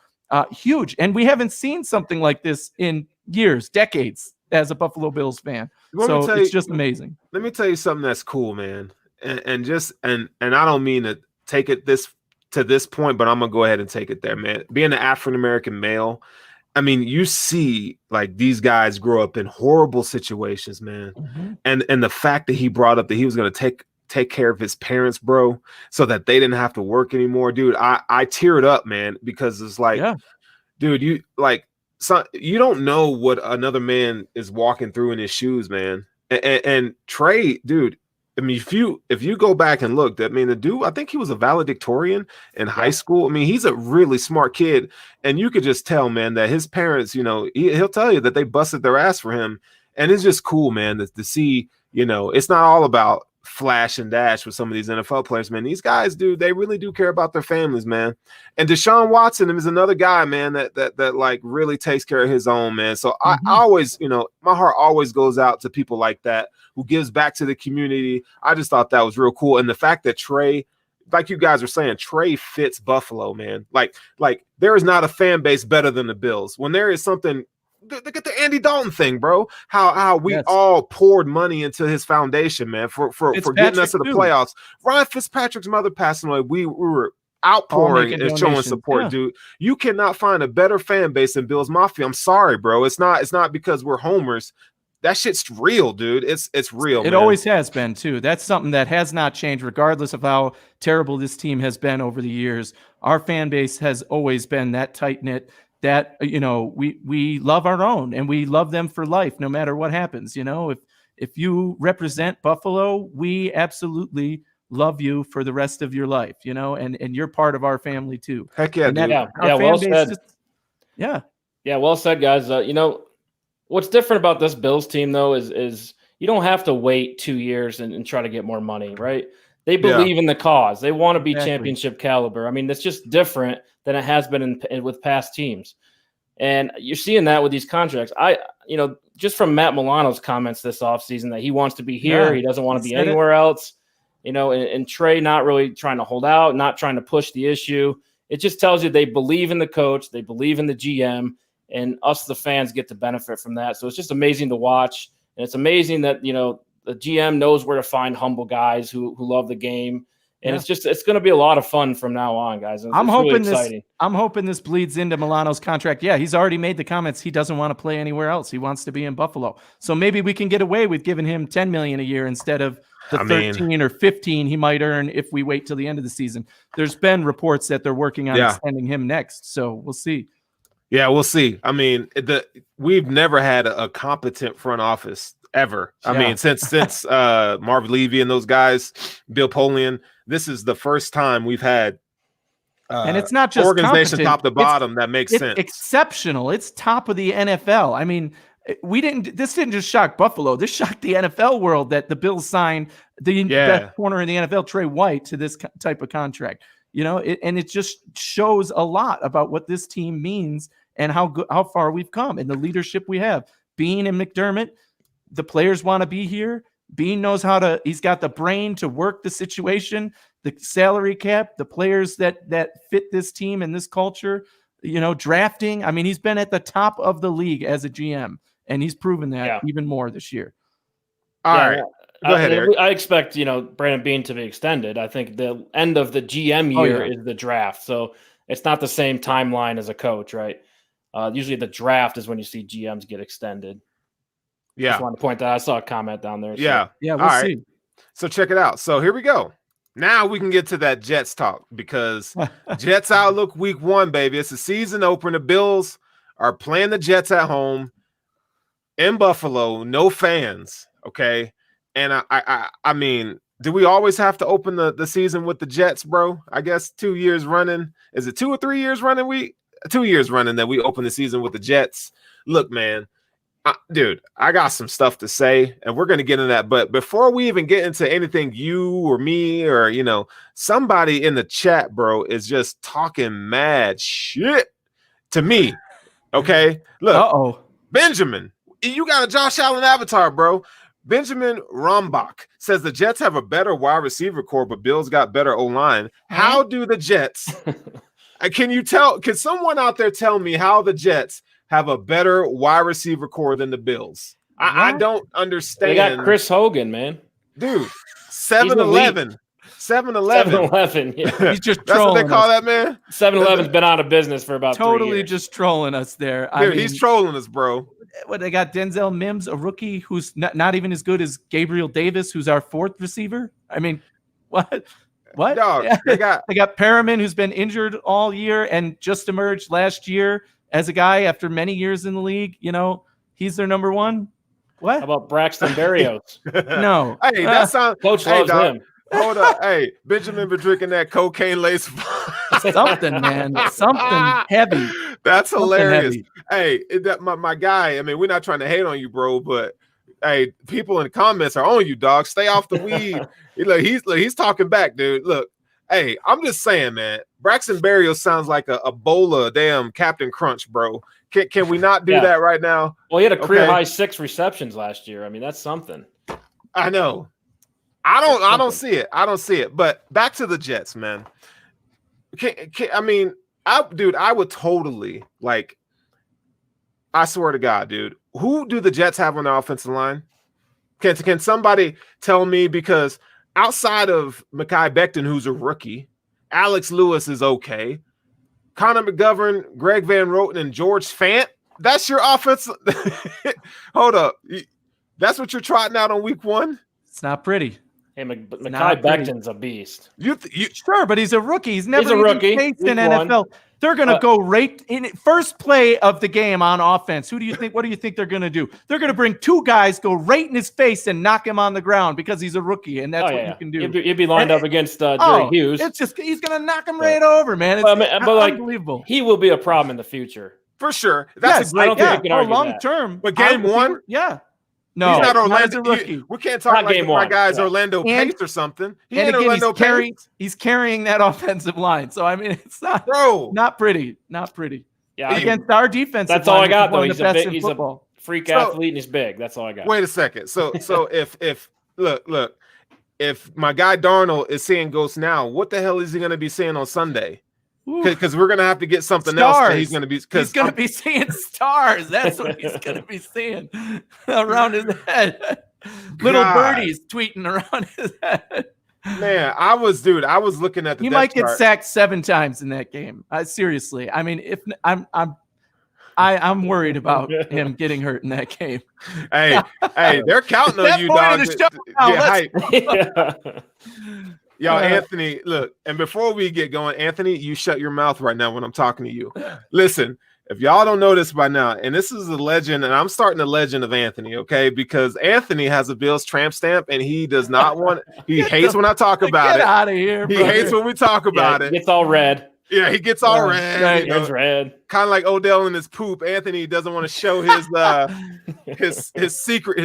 Huge. And we haven't seen something like this in years, decades as a Buffalo Bills fan. So it's just amazing. Let me tell you something that's cool, man. And I don't mean to take it to this point, but I'm gonna go ahead and take it there, man. Being an African-American male, you see like these guys grow up in horrible situations, man. Mm-hmm. And the fact that he brought up that he was gonna take care of his parents, bro, so that they didn't have to work anymore, dude. I teared up, man, because it's like, dude, you don't know what another man is walking through in his shoes, man. And Trey, dude, I mean, if you go back and look, I mean, the dude, I think he was a valedictorian in high school. I mean, he's a really smart kid, and you could just tell, man, that his parents, he'll tell you that they busted their ass for him, and it's just cool, man, to see, it's not all about flash and dash with some of these NFL players, man. These guys, dude, they really do care about their families, man. And Deshaun Watson is another guy, man, that like really takes care of his own, man. So I always, my heart always goes out to people like that who gives back to the community. I just thought that was real cool. And the fact that Trey, like you guys are saying, Trey fits Buffalo, man. Like there is not a fan base better than the Bills. When there is something, look at the Andy Dalton thing, bro. How we all poured money into his foundation, man, for getting us to the playoffs. Ryan Fitzpatrick's mother passing away. We were outpouring and showing support, dude. You cannot find a better fan base than Bills Mafia. I'm sorry, bro. It's not because we're homers. That shit's real, dude. It's real. It always has been too. That's something that has not changed, regardless of how terrible this team has been over the years. Our fan base has always been that tight knit. That we love our own, and we love them for life, no matter what happens. If you represent Buffalo, we absolutely love you for the rest of your life. And you're part of our family too. Heck yeah, dude. Well said. Well said, guys. What's different about this Bills team though is you don't have to wait 2 years and try to get more money, right? They believe in the cause. They want to be championship caliber. I mean, it's just different than it has been with past teams. And you're seeing that with these contracts. Just from Matt Milano's comments this offseason that he wants to be here. He doesn't want to be anywhere else. And Trey not really trying to hold out, not trying to push the issue. It just tells you they believe in the coach. They believe in the GM. And us, the fans, get to benefit from that. So it's just amazing to watch. And it's amazing that, the GM knows where to find humble guys who love the game. And it's going to be a lot of fun from now on, guys. I'm hoping this bleeds into Milano's contract. Yeah, he's already made the comments. He doesn't want to play anywhere else. He wants to be in Buffalo. So maybe we can get away with giving him $10 million a year instead of the 13 or 15 he might earn if we wait till the end of the season. There's been reports that they're working on extending him next. So we'll see. Yeah, we'll see. I mean, we've never had a competent front office ever. I mean, since Marv Levy and those guys, Bill Polian, this is the first time we've had and it's not just organization top to bottom that makes sense. Exceptional. It's top of the NFL. I mean, this didn't just shock Buffalo. This shocked the NFL world that the Bills signed the best corner in the NFL, Trey White, to this type of contract. And it just shows a lot about what this team means and how far we've come and the leadership we have. Bean and McDermott, the players want to be here. Bean knows he's got the brain to work the situation, the salary cap, the players that fit this team and this culture, drafting. I mean, he's been at the top of the league as a GM, and he's proven that even more this year. All right. Go ahead, Eric. I expect, Brandon Bean to be extended. I think the end of the GM year is the draft. So it's not the same timeline as a coach, right? Usually the draft is when you see GMs get extended. Yeah. Just wanted to point that. I saw a comment down there. So. We'll see. So check it out. So here we go. Now we can get to that Jets talk because Jets outlook week 1, baby. It's a season opener. The Bills are playing the Jets at home in Buffalo. No fans. Okay. And I mean, do we always have to open the season with the Jets, bro? I guess 2 years running. Is it 2 or 3 years running? 2 years running that we open the season with the Jets. Look, man, dude, I got some stuff to say, and we're going to get into that. But before we even get into anything you or me or, somebody in the chat, bro, is just talking mad shit to me. Okay? Look, Benjamin, you got a Josh Allen avatar, bro. Benjamin Rombach says the Jets have a better wide receiver core, but Bills got better O-line. How do the Jets can someone out there tell me how the Jets have a better wide receiver core than the Bills? I don't understand. They got Chris Hogan, man. Dude, 7-Eleven. 7-Eleven. Yeah. He's just That's trolling what they call us. that, man? 7-Eleven's been out of business for about 3 years. Just trolling us there. Dude, he's trolling us, bro. What they got? Denzel Mims, a rookie who's not even as good as Gabriel Davis, who's our 4th receiver. I mean, what? Dog, they got Perriman, who's been injured all year and just emerged last year as a guy after many years in the league. He's their number 1. What? How about Braxton Berrios? No. Hey, that sounds. Coach Hey, loves dog, him. hold up. Hey, Benjamin been drinking that cocaine lace. Something, man. Something heavy. That's hilarious. Heavy. Hey, my guy. I mean, we're not trying to hate on you, bro, but hey, people in the comments are on you, dog. Stay off the weed. He's talking back, dude. Look, hey, I'm just saying, man. Braxton Berrios sounds like a bowl of damn Captain Crunch, bro. Can we not do that right now? Well, he had a career high 6 receptions last year. I mean, that's something. I know. I don't see it. I don't see it. But back to the Jets, man. I would totally, like, I swear to God, dude. Who do the Jets have on their offensive line? Can somebody tell me? Because outside of Mekhi Becton, who's a rookie, Alex Lewis is okay. Connor McGovern, Greg Van Roten, and George Fant. That's your offense. Hold up. That's what you're trotting out on week 1? It's not pretty. Hey, Mekhi Becton's a beast. Sure, but he's a rookie. He's never a rookie. faced an NFL. They're going to go right in first play of the game on offense. What do you think they're going to do? They're going to bring 2 guys, go right in his face and knock him on the ground because he's a rookie, and that's what you can do. You'd be lined up against Jerry Hughes. It's just he's going to knock him right over, man. It's unbelievable. He will be a problem in the future. For sure. That's a great long term. But game 1? Yeah. No, he's not Orlando. Not as a rookie. We can't talk like my guy's Orlando Pace or something. He ain't Orlando Pace. He's carrying that offensive line. So I mean, it's not pretty. Not pretty. Yeah, against our defense. That's all I got though. He's a freak athlete and he's big. That's all I got. Wait a second. So if look, if my guy Darnold is seeing ghosts now, what the hell is he going to be seeing on Sunday? Because we're gonna have to get something else that he's gonna be. He's gonna be seeing stars. That's what he's gonna be seeing around his head. Little birdies tweeting around his head. Man, I was looking at the. He might get sacked 7 times in that game. Seriously, I mean, if I'm worried about him getting hurt in that game. Hey, they're counting on you, dog. Yo, Anthony, look, and before we get going, Anthony, you shut your mouth right now when I'm talking to you. Listen, if y'all don't know this by now, and this is a legend, and I'm starting the legend of Anthony, okay? Because Anthony has a Bills tramp stamp, and he does not want he hates when I talk about it. Get out of here, He hates when we talk about it. It's all red. Yeah, he gets all red. Right. It's red. Kind of like Odell and his poop. Anthony doesn't want to show his secret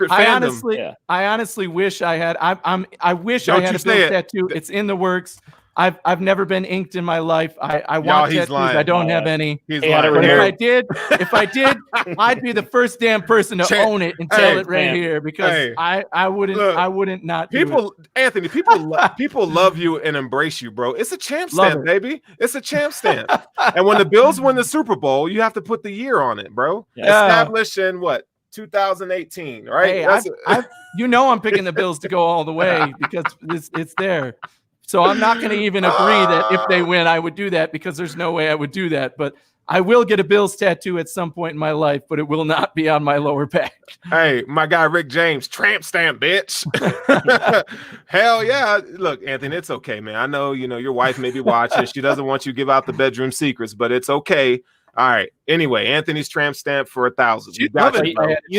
fandom. I honestly wish I had. I wish I had a Bills tattoo. It's in the works. I've never been inked in my life. I want tattoos. Lying. I don't have any. He's lying. But if I did, I'd be the first damn person to own it and tell it right here because I wouldn't not. People, Anthony, people love you and embrace you, bro. It's a champ stamp, baby. It's a champ stamp. And when the Bills win the Super Bowl, you have to put the year on it, bro. Yeah. Established in what? 2018, right? Hey, I'm picking the Bills to go all the way because it's there. So I'm not going to even agree that if they win, I would do that because there's no way I would do that. But I will get a Bills tattoo at some point in my life, but it will not be on my lower back. Hey, my guy Rick James, tramp stamp, bitch. Hell yeah. Look, Anthony, it's okay, man. I know, your wife may be watching. She doesn't want you to give out the bedroom secrets, but it's okay. All right. Anyway, Anthony's tramp stamp for 1,000. You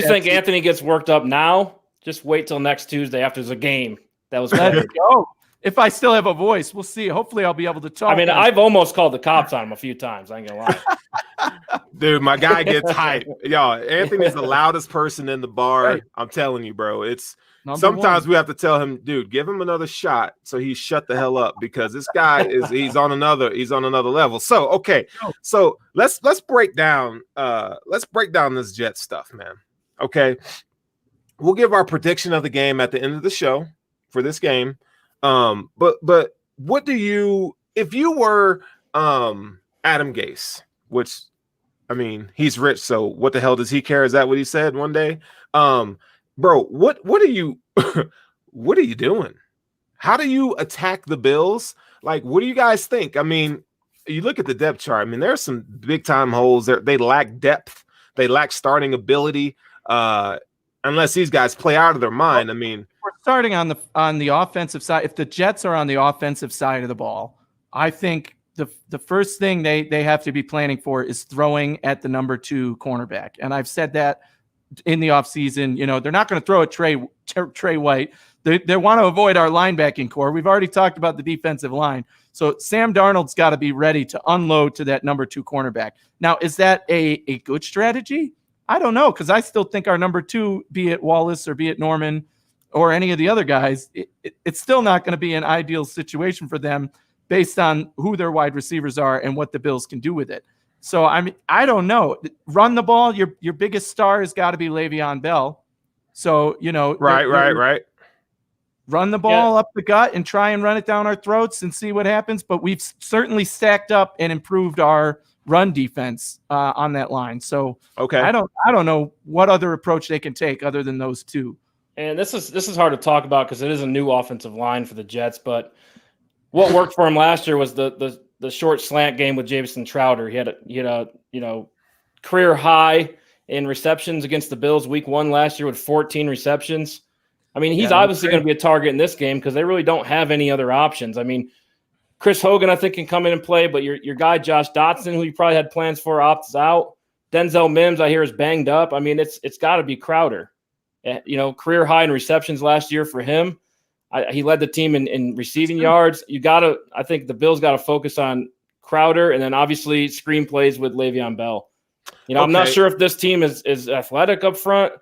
think Anthony gets worked up now? Just wait till next Tuesday after there's a game. That was Let's go. If I still have a voice, we'll see. Hopefully, I'll be able to talk. I mean, I've almost called the cops on him a few times. I ain't gonna lie. Dude, my guy gets hyped. Yo, Anthony's the loudest person in the bar. Right. I'm telling you, bro. It's sometimes we have to tell him, dude, give him another shot so he shut the hell up because this guy he's on another level. So okay, so let's break down this Jet stuff, man. Okay, we'll give our prediction of the game at the end of the show for this game. But what do you, if you were Adam Gase, which I mean he's rich, so what the hell does he care? Is that what he said one day? Bro, what are you what are you doing? How do you attack the Bills? Like, what do you guys think? I mean, you look at the depth chart. I mean, there's some big time holes there. They lack depth, they lack starting ability. Unless these guys play out of their mind. I mean, we're starting on the offensive side. If the Jets are on the offensive side of the ball, I think the first thing they have to be planning for is throwing at the number 2 cornerback. And I've said that in the offseason. You know, they're not going to throw at Trey White. They want to avoid our linebacking core. We've already talked about the defensive line. So Sam Darnold's got to be ready to unload to that number 2 cornerback. Now, is that a good strategy? I don't know, because I still think our number 2, be it Wallace or be it Norman or any of the other guys, it's still not going to be an ideal situation for them based on who their wide receivers are and what the Bills can do with it. So, I mean, I don't know. Run the ball. Your biggest star has got to be Le'Veon Bell. So, you know. Right. Run the ball up the gut and try and run it down our throats and see what happens. But we've certainly stacked up and improved our run defense on that line. So I don't know what other approach they can take other than those 2. And this is hard to talk about because it is a new offensive line for the Jets. But what worked for him last year was the short slant game with Jamison Crowder. He had a career high in receptions against the Bills week 1 last year with 14 receptions. I mean, he's obviously going to be a target in this game because they really don't have any other options. I mean, Chris Hogan, I think, can come in and play, but your guy Josh Dotson, who you probably had plans for, opts out. Denzel Mims, I hear, is banged up. I mean, it's got to be Crowder. You know, career high in receptions last year for him. He led the team in receiving yards. I think the Bills got to focus on Crowder and then obviously screen plays with Le'Veon Bell. You know, I'm not sure if this team is athletic up front.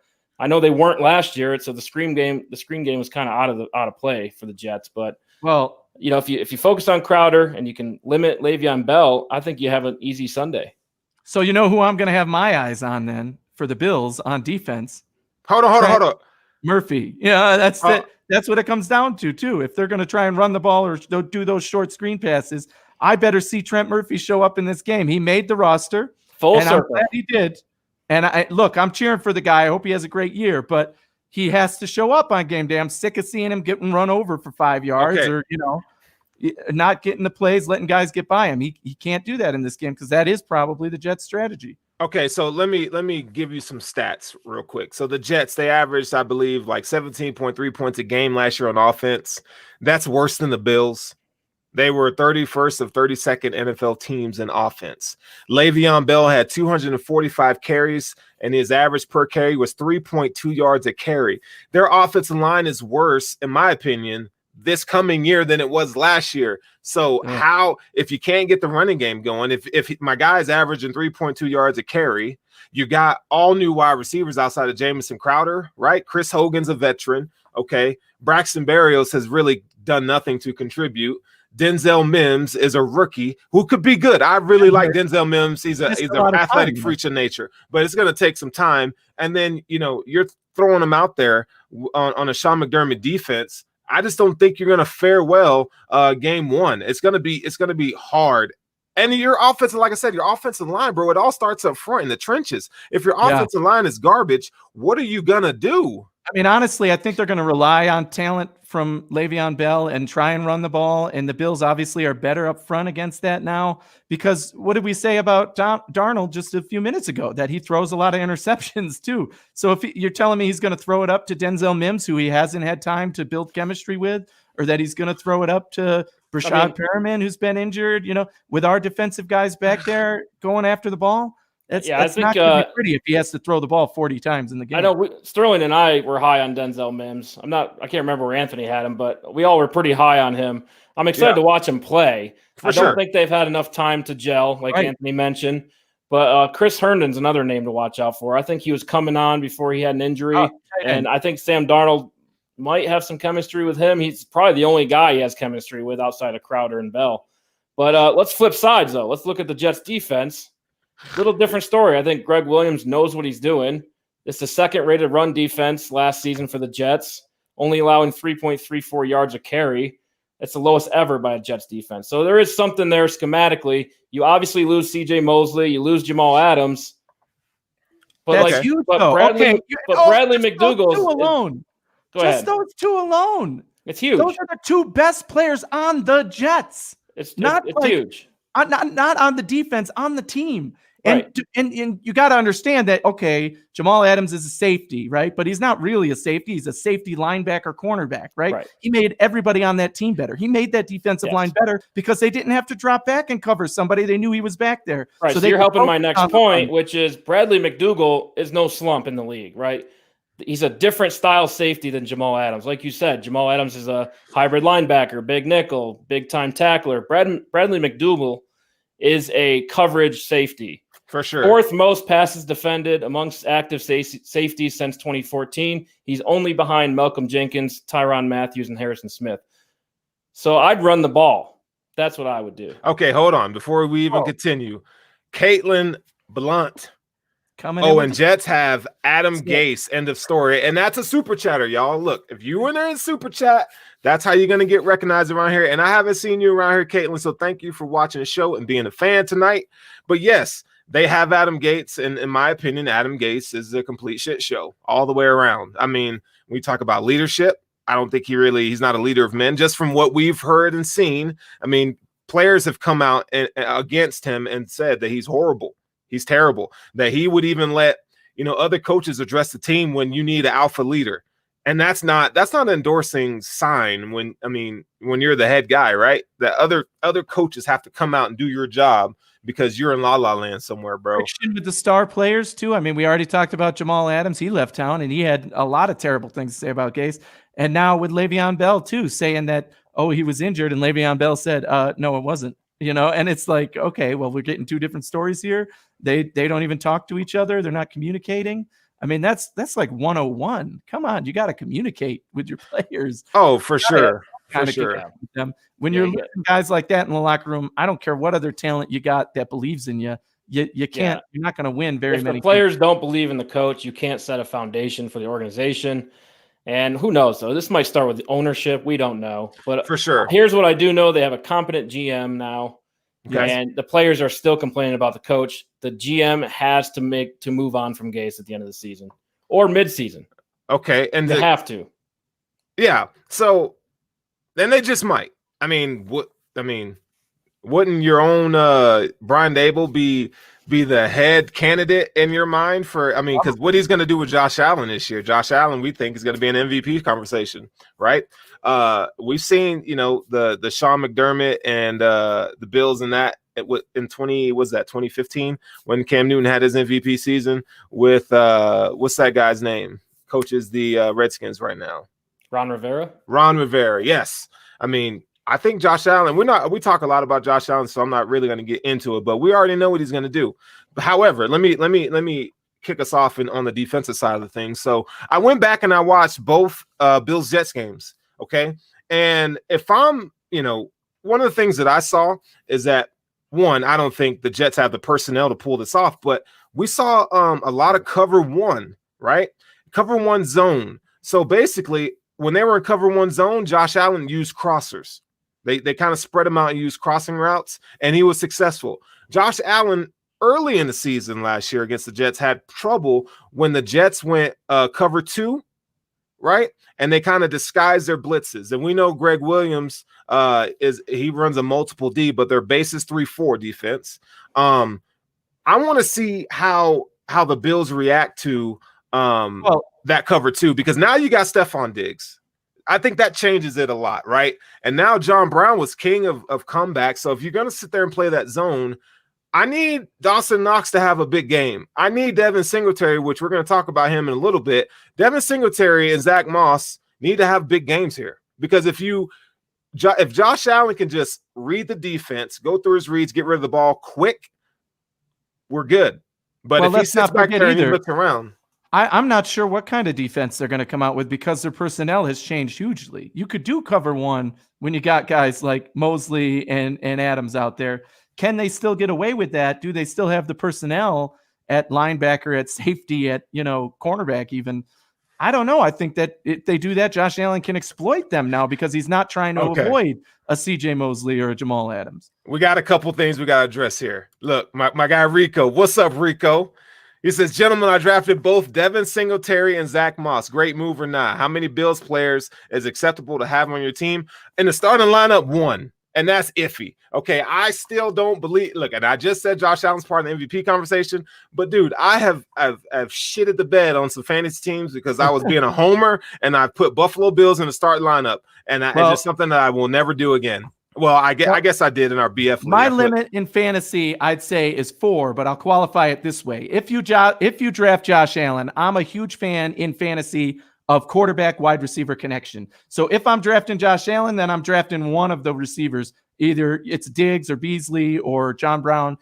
I know they weren't last year, so the screen game was kind of out of play for the Jets. But you know, if you focus on Crowder and you can limit Le'Veon Bell, I think you have an easy Sunday. So you know who I'm going to have my eyes on then for the Bills on defense? Hold on. Murphy. Yeah, that's what it comes down to too. If they're going to try and run the ball or do those short screen passes, I better see Trent Murphy show up in this game. He made the roster. Full circle. I'm glad he did. And I'm cheering for the guy. I hope he has a great year, but he has to show up on game day. I'm sick of seeing him getting run over for 5 yards or, you know, not getting the plays, letting guys get by him. He can't do that in this game because that is probably the Jets' strategy. Okay, so let me give you some stats real quick. So the Jets, they averaged, I believe, like 17.3 points a game last year on offense. That's worse than the Bills. They were 31st of 32nd NFL teams in offense. Le'Veon Bell had 245 carries, and his average per carry was 3.2 yards a carry. Their offensive line is worse, in my opinion, this coming year than it was last year. So how, if you can't get the running game going, if my guy's averaging 3.2 yards a carry, you got all new wide receivers outside of Jamison Crowder, right? Chris Hogan's a veteran. Okay. Braxton Berrios has really done nothing to contribute. Denzel Mims is a rookie who could be good. I really like Denzel Mims. He's an athletic freak of nature, but it's going to take some time. And then, you know, you're throwing him out there on a Sean McDermott defense. I just don't think you're going to fare well game 1. It's going to be hard. And your offensive, like I said, your offensive line, bro, it all starts up front in the trenches. If your offensive line is garbage, what are you going to do? I mean, honestly, I think they're going to rely on talent from Le'Veon Bell and try and run the ball. And the Bills obviously are better up front against that now because what did we say about Darnold just a few minutes ago? That he throws a lot of interceptions too. So if you're telling me he's going to throw it up to Denzel Mims, who he hasn't had time to build chemistry with, or that he's going to throw it up to Brashad Perriman, who's been injured, you know, with our defensive guys back there going after the ball, that's not going to be pretty if he has to throw the ball 40 times in the game. I know Sterling and I were high on Denzel Mims. I can't remember where Anthony had him, but we all were pretty high on him. I'm excited to watch him play. I don't think they've had enough time to gel, like Anthony mentioned. But Chris Herndon's another name to watch out for. I think he was coming on before he had an injury, and I think Sam Darnold might have some chemistry with him. He's probably the only guy he has chemistry with outside of Crowder and Bell. But let's flip sides, though. Let's look at the Jets' defense. Little different story. I think Greg Williams knows what he's doing. It's the second-rated run defense last season for the Jets, only allowing 3.34 yards a carry. It's the lowest ever by a Jets defense. So there is something there schematically. You obviously lose C.J. Mosley. You lose Jamal Adams. But that's huge, Bradley McDougall alone. Go ahead. Just those 2 alone. It's huge. Those are the 2 best players on the Jets. It's huge. Not on the defense, on the team. And, Right. and you got to understand that, okay, Jamal Adams is a safety, right? But he's not really a safety. He's a safety linebacker, cornerback, right? He made everybody on that team better. He made that defensive line better because they didn't have to drop back and cover somebody. They knew he was back there. Right. So you're helping my next point, which is Bradley McDougall is no slump in the league, right? He's a different style safety than Jamal Adams. Like you said, Jamal Adams is a hybrid linebacker, big nickel, big-time tackler. Bradley McDougall is a coverage safety. For sure. Fourth most passes defended amongst active safeties since 2014. He's only behind Malcolm Jenkins, Tyrann Mathieu, and Harrison Smith. So I'd run the ball. That's what I would do. Okay, hold on. Before we even continue, Caitlin Blunt. And Jets have Adam Gase, end of story. And that's a super chatter, y'all. Look, if you were there in super chat, that's how you're going to get recognized around here. And I haven't seen you around here, Caitlin, so thank you for watching the show and being a fan tonight. But yes, they have Adam Gase, and in my opinion, Adam Gase is a complete shit show all the way around. I mean, we talk about leadership. I don't think he's not a leader of men, just from what we've heard and seen. I mean, players have come out against him and said that he's horrible. He's terrible, that he would even let, other coaches address the team when you need an alpha leader. And that's not an endorsing sign when you're the head guy, right? That other coaches have to come out and do your job because you're in La La Land somewhere, bro. With the star players too. I mean, we already talked about Jamal Adams. He left town and he had a lot of terrible things to say about Gase. And now with Le'Veon Bell too, saying that, he was injured, and Le'Veon Bell said, no, it wasn't. And it's like, okay, well, we're getting two different stories here. They don't even talk to each other. They're not communicating. I mean, that's like 101. Come on, you got to communicate with your players. Oh, for sure. For sure. Them. When you're looking guys like that in the locker room, I don't care what other talent you got that believes in you. You can't. You're not going to win very many. If the players don't believe in the coach, you can't set a foundation for the organization. And who knows, though? This might start with the ownership. We don't know. But for sure, here's what I do know. They have a competent GM now. Okay. And the players are still complaining about the coach. The GM has to move on from Gase at the end of the season or midseason. Okay. And they have to. Yeah. So then they just might. Wouldn't your own Brian Dable be the head candidate in your mind for, because what he's going to do with Josh Allen this year. Josh Allen, we think, is going to be an MVP conversation, right? We've seen, the Sean McDermott and the Bills in that in 2015 when Cam Newton had his MVP season with what's that guy's name? Coaches the Redskins right now. Ron Rivera. Yes. I think Josh Allen, we talk a lot about Josh Allen, so I'm not really going to get into it, but we already know what he's going to do. However, let me kick us off on the defensive side of the thing. So I went back and I watched both Bills Jets games. Okay. And if I'm, one of the things that I saw is that, one, I don't think the Jets have the personnel to pull this off, but we saw a lot of cover one, right? Cover one zone. So basically, when they were in cover one zone, Josh Allen used crossers. They kind of spread him out and used crossing routes, and he was successful. Josh Allen, early in the season last year against the Jets, had trouble when the Jets went cover two, right? And they kind of disguised their blitzes. And we know Greg Williams he runs a multiple D, but their base is 3-4 defense. I want to see how the Bills react to that cover two, because now you got Stephon Diggs. I think that changes it a lot, right? And now John Brown was king of comebacks. So if you're going to sit there and play that zone, I need Dawson Knox to have a big game. I need Devin Singletary, which we're going to talk about him in a little bit. Devin Singletary and Zach Moss need to have big games here, because if Josh Allen can just read the defense, go through his reads, get rid of the ball quick, we're good. But if he sits back there and he looks around, I'm not sure what kind of defense they're going to come out with, because their personnel has changed hugely. You could do cover one when you got guys like Mosley and Adams out there. Can they still get away with that? Do they still have the personnel at linebacker, at safety, at cornerback even? I don't know. I think that if they do that, Josh Allen can exploit them now, because he's not trying to avoid a CJ Mosley or a Jamal Adams. We got a couple things we got to address here. Look, my guy Rico. What's up, Rico? He says, gentlemen, I drafted both Devin Singletary and Zach Moss. Great move or not? How many Bills players is acceptable to have on your team? In the starting lineup, one. And that's iffy. Okay, I still don't believe. Look, and I just said Josh Allen's part of the MVP conversation, but dude, I've shitted the bed on some fantasy teams because I was being a homer and I put Buffalo Bills in the start lineup, and it's just something that I will never do again. Well, I guess I did in our BF league. My limit in fantasy, I'd say, is 4, but I'll qualify it this way: if you draft Josh Allen, I'm a huge fan in fantasy of quarterback wide receiver connection. So if I'm drafting Josh Allen, then I'm drafting one of the receivers. Either it's Diggs or Beasley or John Brown.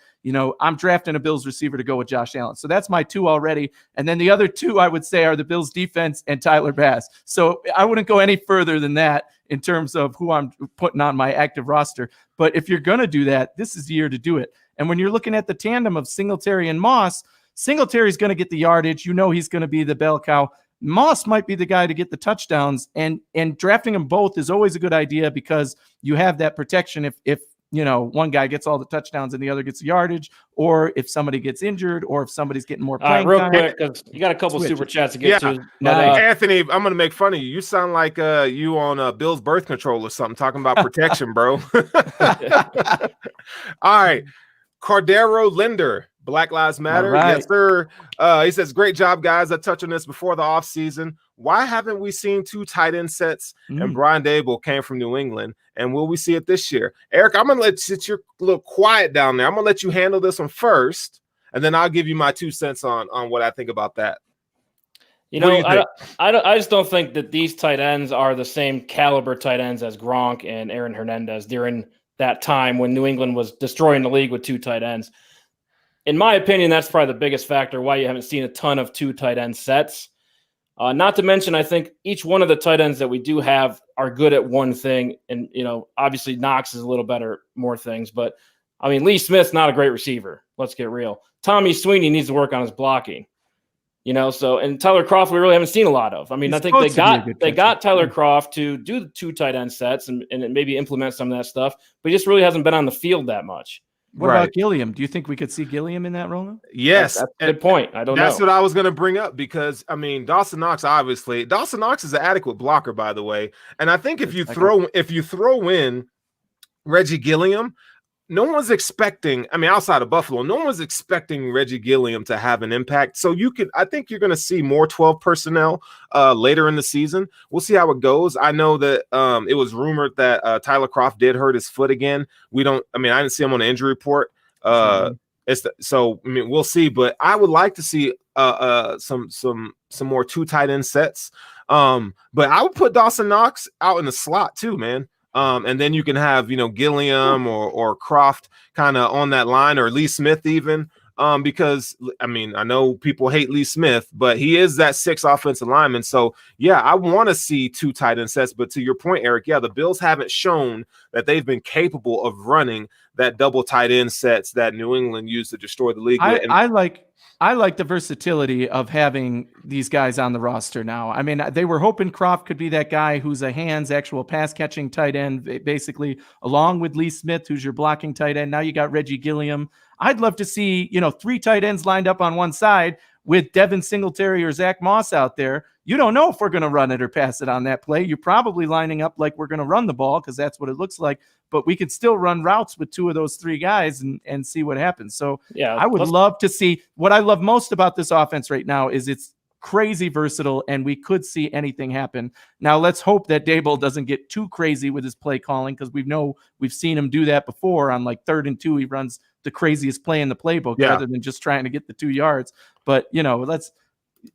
I'm drafting a Bills receiver to go with Josh Allen. So that's my 2 already. And then the other 2 I would say are the Bills defense and Tyler Bass. So I wouldn't go any further than that in terms of who I'm putting on my active roster. But if you're going to do that, this is the year to do it. And when you're looking at the tandem of Singletary and Moss, Singletary's going to get the yardage. He's going to be the bell cow. Moss might be the guy to get the touchdowns, and drafting them both is always a good idea because you have that protection if one guy gets all the touchdowns and the other gets the yardage, or if somebody gets injured, or if somebody's getting more playing real time. quick, because you got a couple super chats to get to. Nice. Anthony, I'm going to make fun of you. You sound like you on Bill's birth control or something, talking about protection, bro. All right. Cordero Linder, Black Lives Matter. Right. Yes, sir. He says, great job, guys. I touched on this before the offseason. Why haven't we seen 2 tight end sets? And Brian Dable came from New England. And will we see it this year? Eric, I'm going to let you, you're a little quiet down there. I'm going to let you handle this one first, and then I'll give you my 2 cents on what I think about that. I just don't think that these tight ends are the same caliber tight ends as Gronk and Aaron Hernandez during that time when New England was destroying the league with 2 tight ends. In my opinion, that's probably the biggest factor why you haven't seen a ton of 2 tight end sets. Not to mention, I think each one of the tight ends that we do have are good at one thing. And, obviously Knox is a little better, more things. But, Lee Smith's not a great receiver. Let's get real. Tommy Sweeney needs to work on his blocking. And Tyler Kroft we really haven't seen a lot of. I think they got Tyler Kroft to do the 2 tight end sets and maybe implement some of that stuff, but he just really hasn't been on the field that much. What about Gilliam? Do you think we could see Gilliam in that role now? Yes. That's a good point. I don't know. That's what I was going to bring up because, Dawson Knox is an adequate blocker, by the way. And I think if you throw in Reggie Gilliam, no one's expecting, outside of Buffalo, no one's expecting Reggie Gilliam to have an impact. So I think you're going to see more 12 personnel later in the season. We'll see how it goes. I know that it was rumored that Tyler Kroft did hurt his foot again. I didn't see him on the injury report. We'll see, but I would like to see some more 2 tight end sets. But I would put Dawson Knox out in the slot too, man. And then you can have, Gilliam or Kroft kind of on that line, or Lee Smith even, because, I know people hate Lee Smith, but he is that 6 offensive lineman. So, yeah, I want to see 2 tight end sets. But to your point, Eric, the Bills haven't shown that they've been capable of running that double tight end sets that New England used to destroy the league. I like the versatility of having these guys on the roster now. They were hoping Kroft could be that guy who's a actual pass-catching tight end, basically, along with Lee Smith, who's your blocking tight end. Now you got Reggie Gilliam. I'd love to see, 3 tight ends lined up on one side with Devin Singletary or Zach Moss out there. You don't know if we're going to run it or pass it on that play. You're probably lining up like we're going to run the ball because that's what it looks like. But we could still run routes with 2 of those 3 guys and see what happens. So I would love to see. What I love most about this offense right now is it's crazy versatile, and we could see anything happen. Now, let's hope that Dable doesn't get too crazy with his play calling, because we've seen him do that before. On like 3rd and 2, he runs the craziest play in the playbook rather than just trying to get the 2 yards. But,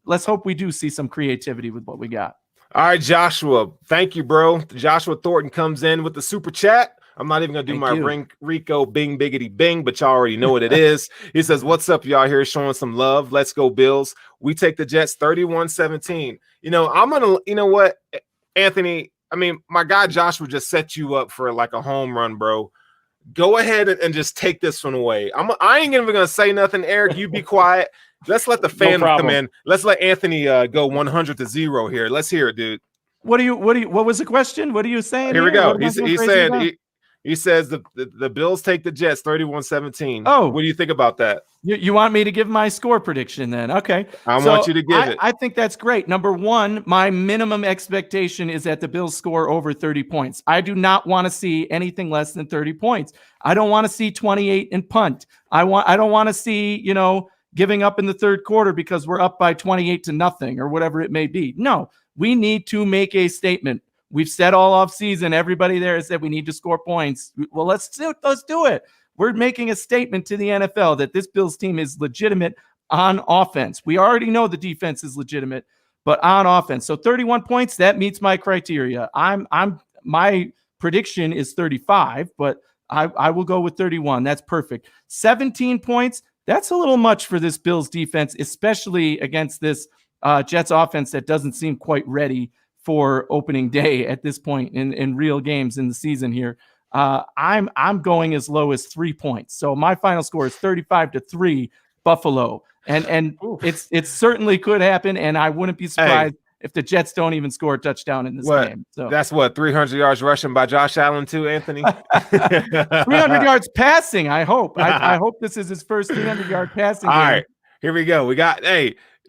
let's hope we do see some creativity with what we got. All right, Joshua. Thank you, bro. Joshua Thornton comes in with the super chat. I'm not even going to do Rico Bing Biggity Bing, but y'all already know what it is. He says, what's up, y'all here showing some love. Let's go, Bills. We take the Jets 31-17. What, Anthony, my guy Joshua just set you up for like a home run, bro. Go ahead and just take this one away. I ain't even going to say nothing, Eric. You be quiet. Let's let the fans come in. Let's let Anthony go 100-0 here. Let's hear it, dude. What was the question? What are you saying? Here we go. He's saying He says the Bills take the Jets 31-17. Oh. What do you think about that? You want me to give my score prediction then? Okay. I want you to give it. I think that's great. Number one, my minimum expectation is that the Bills score over 30 points. I do not want to see anything less than 30 points. I don't want to see 28 and punt. I don't want to see, giving up in the third quarter because we're up by 28-0 or whatever it may be. No, we need to make a statement. We've said all off season, everybody there has said we need to score points. Well, let's do it. We're making a statement to the NFL that this Bills team is legitimate on offense. We already know the defense is legitimate, but on offense. So 31 points, that meets my criteria. My prediction is 35, but I will go with 31. That's perfect. 17 points, that's a little much for this Bills defense, especially against this Jets offense that doesn't seem quite ready for opening day at this point in real games in the season here. I'm going as low as 3 points. So my final score is 35-3 Buffalo. And it certainly could happen. And I wouldn't be surprised if the Jets don't even score a touchdown in this game. So that's 300 yards rushing by Josh Allen too, Anthony. 300 yards passing. I hope. I hope this is his first 300-yard passing game. All right, here we go. We got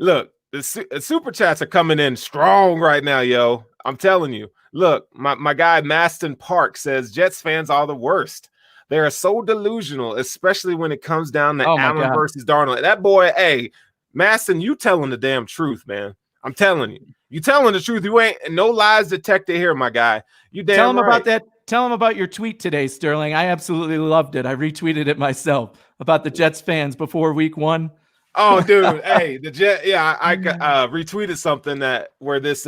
look. The super chats are coming in strong right now, yo. I'm telling you. Look, my guy Maston Park says Jets fans are the worst. They are so delusional, especially when it comes down to Allen versus Darnold. That boy, Maston, you telling the damn truth, man. I'm telling you. You telling the truth. You ain't no lies detected here, my guy. You damn Tell him right. about that. Tell him about your tweet today, Sterling. I absolutely loved it. I retweeted it myself about the Jets fans before week 1. Oh, dude, the Jet, I retweeted something where this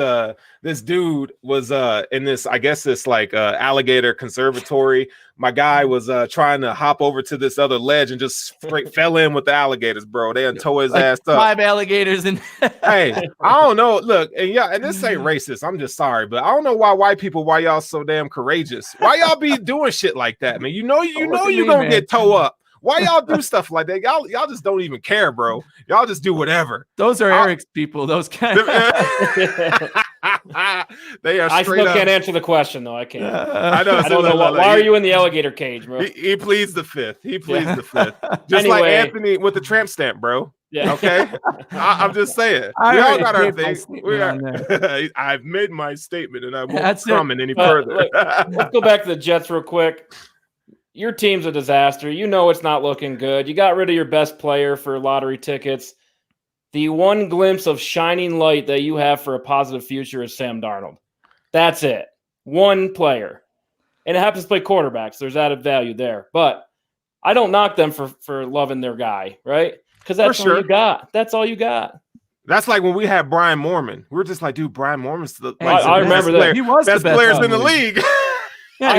dude was in this, I guess this alligator conservatory. My guy was trying to hop over to this other ledge and just straight fell in with the alligators, bro. They tore his ass up. 5 alligators and I don't know. Look, and this ain't racist. I'm just sorry, but I don't know why why y'all so damn courageous. Why y'all be doing shit like that, man? You know you're gonna get toe up. Why y'all do stuff like that? Y'all just don't even care, bro. Y'all just do whatever. Those are Eric's people. Those kind of they are. I still can't answer the question though. I can't. I don't know. Why are you in the alligator cage, bro? He pleads the fifth. Just like Anthony with the tramp stamp, bro. Yeah. Okay. I'm just saying. We all got our things. I've made my statement, and I won't comment any further. Look, let's go back to the Jets real quick. Your team's a disaster. You know it's not looking good. You got rid of your best player for lottery tickets. The one glimpse of shining light that you have for a positive future is Sam Darnold. That's it. One player. And it happens to play quarterbacks. There's added value there. But I don't knock them for loving their guy, right? Because that's all you got. That's all you got. That's like when we had Brian Mormon. We were just like, dude, Brian Mormon's I remember that. He was best players in the league. Yeah, I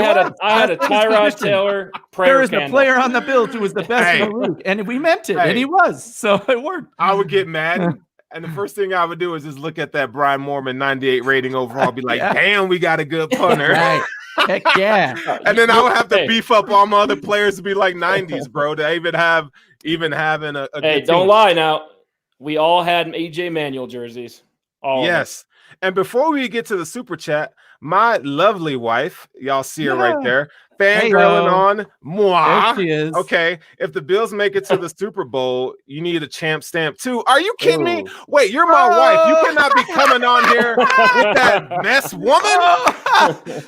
had a Tyrod Taylor prayer There was candle. a player on the Bills who was the best in the league, and we meant it, and he was. So it worked. I would get mad, and the first thing I would do is just look at that Brian Mormon 98 rating overall, be like, damn, we got a good punter. Right. Heck yeah. And then I would have to beef up all my other players to be like 90s, bro, to even having a Hey, good don't team. lie now. We all had EJ Manuel jerseys. All of us. And before we get to the super chat, my lovely wife, y'all see her right there, fangirling on moi. There she is. Okay, if the Bills make it to the Super Bowl, you need a champ stamp too. Are you kidding me? Wait, you're my wife. You cannot be coming on here with that mess, woman.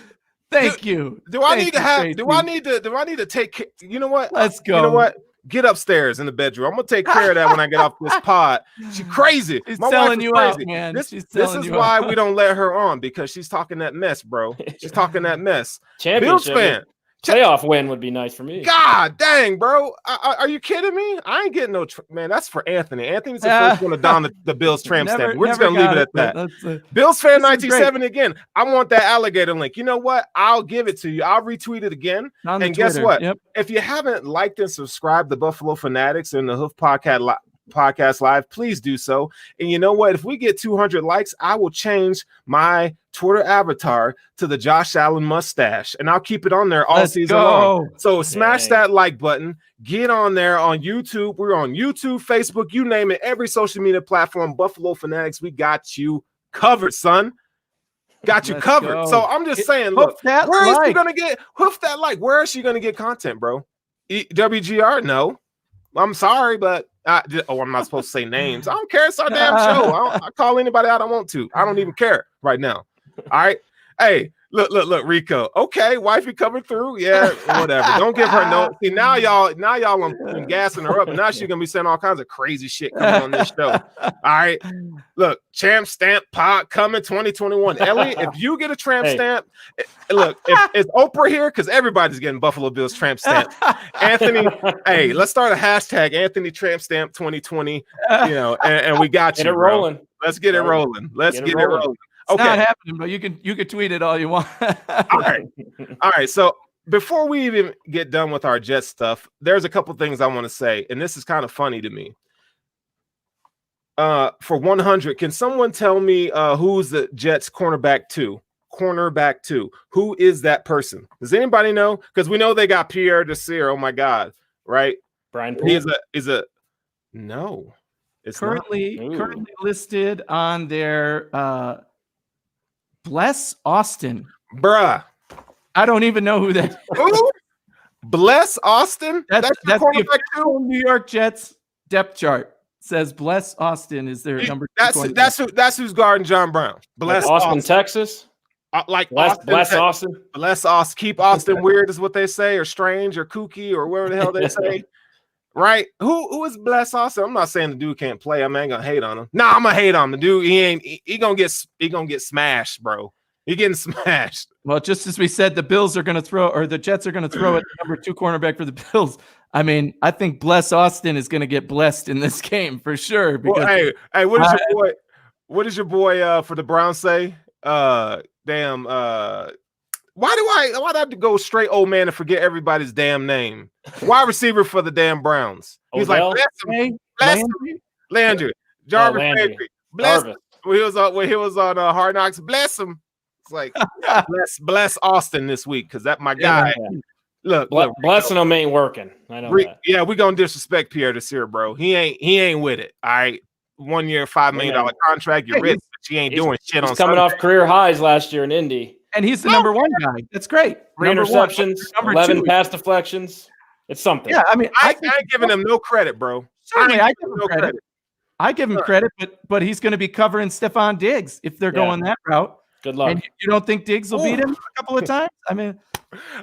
Thank you. Do I need to take? You know what? Let's go. You know what? Get upstairs in the bedroom. I'm gonna take care of that when I get off this pod. She's crazy. She's My selling wife is you crazy. out, man. This is why we don't let her on, because she's talking that mess, bro. She's talking that mess. Bills fan. Playoff win would be nice for me. God dang, bro. Are you kidding me? I ain't getting no man. That's for Anthony. Anthony's the first one to don the Bills tramp stamp. We're just going to leave it at that. Bills fan 97 again. I want that alligator link. You know what? I'll give it to you. I'll retweet it again. And guess what? Yep. If you haven't liked and subscribed to Buffalo Fanatics and the Hoof Podcast Live, please do so. And you know what? If we get 200 likes, I will change my Twitter avatar to the Josh Allen mustache, and I'll keep it on there all season long. So smash that like button. Get on there on YouTube. We're on YouTube, Facebook, you name it. Every social media platform, Buffalo Fanatics, we got you covered, son. got you Let's covered. go. So I'm just saying, Hoof look, that where is she like. gonna get hoof that like? Where is she gonna get content, bro? WGR? No, I'm sorry, but I'm not supposed to say names. I don't care. It's our damn show. I call anybody out I want to. I don't even care right now. All right. Hey, look, Rico. Okay, wifey coming through. Yeah, whatever. Don't give her no. See, now y'all I'm gassing her up. Now she's gonna be saying all kinds of crazy shit coming on this show. All right. Look, Tramp Stamp Pod coming 2021. Elliot, if you get a Tramp Stamp, look, if it's Oprah here, because everybody's getting Buffalo Bills Tramp Stamp. Anthony, hey, let's start a hashtag Anthony Tramp Stamp 2020. And we got get you. It rolling. Let's get it rolling. Let's get it rolling. It's not happening, but you can tweet it all you want. All right. So before we even get done with our Jets stuff, there's a couple things I want to say, and this is kind of funny to me. For 100, can someone tell me who's the Jets cornerback two? Cornerback two. Who is that person? Does anybody know? Because we know they got Pierre Desir. Oh my God, right? Brian Poole. He is a no. It's currently listed on their Bless Austin. Bruh. I don't even know who that is. Who? Bless Austin? That's the New York Jets depth chart. Says Bless Austin is their number two. That's who's guarding John Brown. Bless Austin, Texas. Bless Austin. Bless Austin. Keep Austin weird is what they say, or strange, or kooky, or whatever the hell they say. Right? Who is Bless Austin? I'm not saying the dude can't play. I ain't gonna hate on him. Nah, I'm gonna hate on the dude. He gonna get smashed, bro. He getting smashed. Well, just as we said, the Bills are gonna throw, or the Jets are gonna throw at the number two cornerback for the Bills. I mean, I think Bless Austin is gonna get blessed in this game for sure. Because hey, what is your boy for the Browns say? Why do I have to go straight old man and forget everybody's damn name? Wide receiver for the damn Browns. He's like, bless him. Landry. Jarvis Landry. Bless him. When he was on Hard Knocks, bless him. It's like bless Austin this week, because that my guy. Yeah. Look, blessing him ain't working. I know that. Yeah, we gonna disrespect Pierre Desir, bro. He ain't with it. All right. 1 year, $5 million contract. You're rich, but he ain't doing shit on coming Sunday. Off career highs last year in Indy. And he's the number one guy. That's great. 3 interceptions, 11 pass deflections. It's something. Yeah, I mean, I ain't giving him no credit, bro. Certainly, I give him no credit. I give him credit, but he's going to be covering Stephon Diggs if they're going that route. Good luck. And you don't think Diggs will beat him a couple of times? I mean,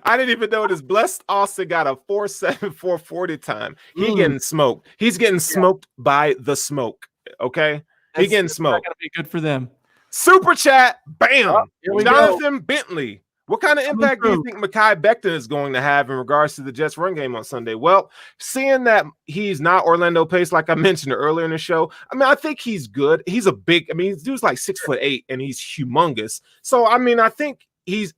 I didn't even know this. Blessed Austin got a 4.7 4.40 time. He getting smoked. He's getting smoked by the smoke. Okay, he getting smoked. Not gonna be good for them. Super chat, bam! Jonathan go. Bentley. What kind of impact do you think Mekhi Becton is going to have in regards to the Jets run game on Sunday? Well, seeing that he's not Orlando Pace, like I mentioned earlier in the show, I mean, I think he's good. He's this dude's like 6'8" and he's humongous. So, I mean, I think he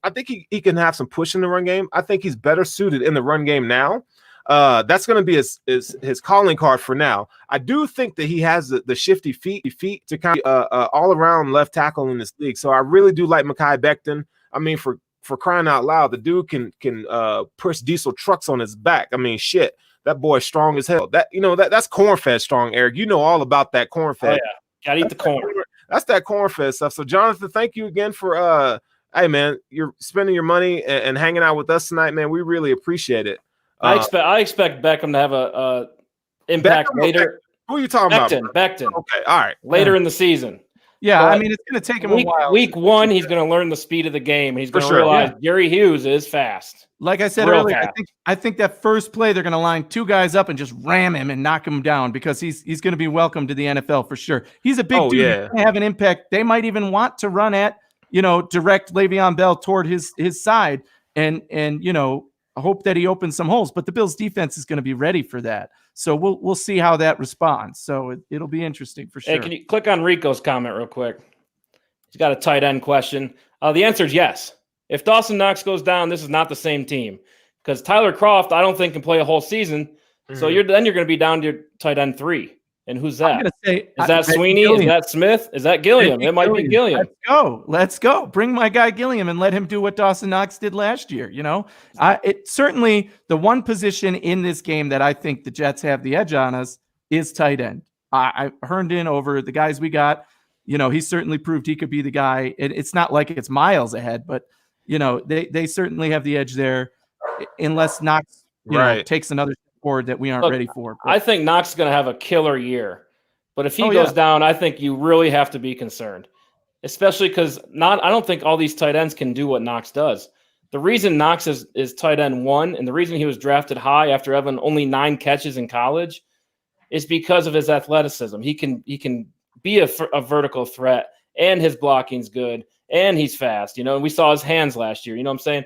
can have some push in the run game. I think he's better suited in the run game now. That's going to be his calling card for now. I do think that he has the shifty feet to kind of all around left tackle in this league. So I really do like Mekhi Becton. I mean, for crying out loud, the dude can push diesel trucks on his back. I mean, shit, that boy's strong as hell. That's corn-fed strong, Eric. You know all about that corn-fed. Oh, yeah. Gotta eat the corn. That's that corn-fed stuff. So Jonathan, thank you again for hey man, you're spending your money and hanging out with us tonight, man. We really appreciate it. I expect Beckham to have a impact later. Who are you talking about? Becton. Okay, all right. Later in the season. Yeah, I mean, it's going to take him a while. Week 1, he's going to learn the speed of the game. He's going to realize Gary Hughes is fast. Like I said earlier, I think that first play they're going to line 2 guys up and just ram him and knock him down, because he's going to be welcome to the NFL for sure. He's a big dude. Yeah. He's going to have an impact. They might even want to run at, direct Le'Veon Bell toward his side and hope that he opens some holes. But the Bills defense is going to be ready for that. So we'll see how that responds. So it'll be interesting for sure. Hey, can you click on Rico's comment real quick? He's got a tight end question. The answer is yes. If Dawson Knox goes down, this is not the same team, because Tyler Kroft, I don't think, can play a whole season. Mm-hmm. So you're going to be down to your tight end 3. And who's that? Is that Sweeney? Gilliam. Is that Smith? Is that Gilliam? It might be Gilliam. Let's go. Bring my guy Gilliam and let him do what Dawson Knox did last year. It certainly, the one position in this game that I think the Jets have the edge on us is tight end. I Herndon over the guys we got. he certainly proved he could be the guy. It's not like it's miles ahead, but they certainly have the edge there, unless Knox takes another step forward that we aren't ready for. But I think Knox is going to have a killer year, but if he goes down, I think you really have to be concerned, especially because I don't think all these tight ends can do what Knox does. The reason Knox is tight end 1, and the reason he was drafted high after having only 9 catches in college, is because of his athleticism. He can be a vertical threat, and his blocking's good, and he's fast. We saw his hands last year. You know what I'm saying?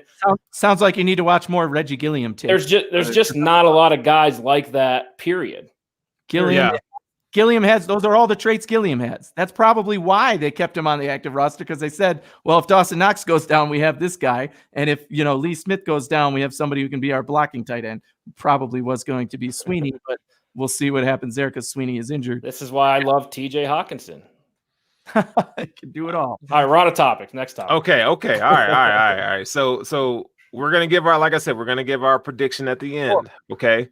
Sounds like you need to watch more Reggie Gilliam too. There's just not a lot of guys like that. Period. Gilliam has, those are all the traits Gilliam has. That's probably why they kept him on the active roster, because they said, well, if Dawson Knox goes down, we have this guy. And if, Lee Smith goes down, we have somebody who can be our blocking tight end. Probably was going to be Sweeney, but we'll see what happens there because Sweeney is injured. This is why I love TJ Hawkinson. I can do it all. All right, we're on a topic. Next topic. Okay. All right. So we're going to give our prediction at the end. Okay.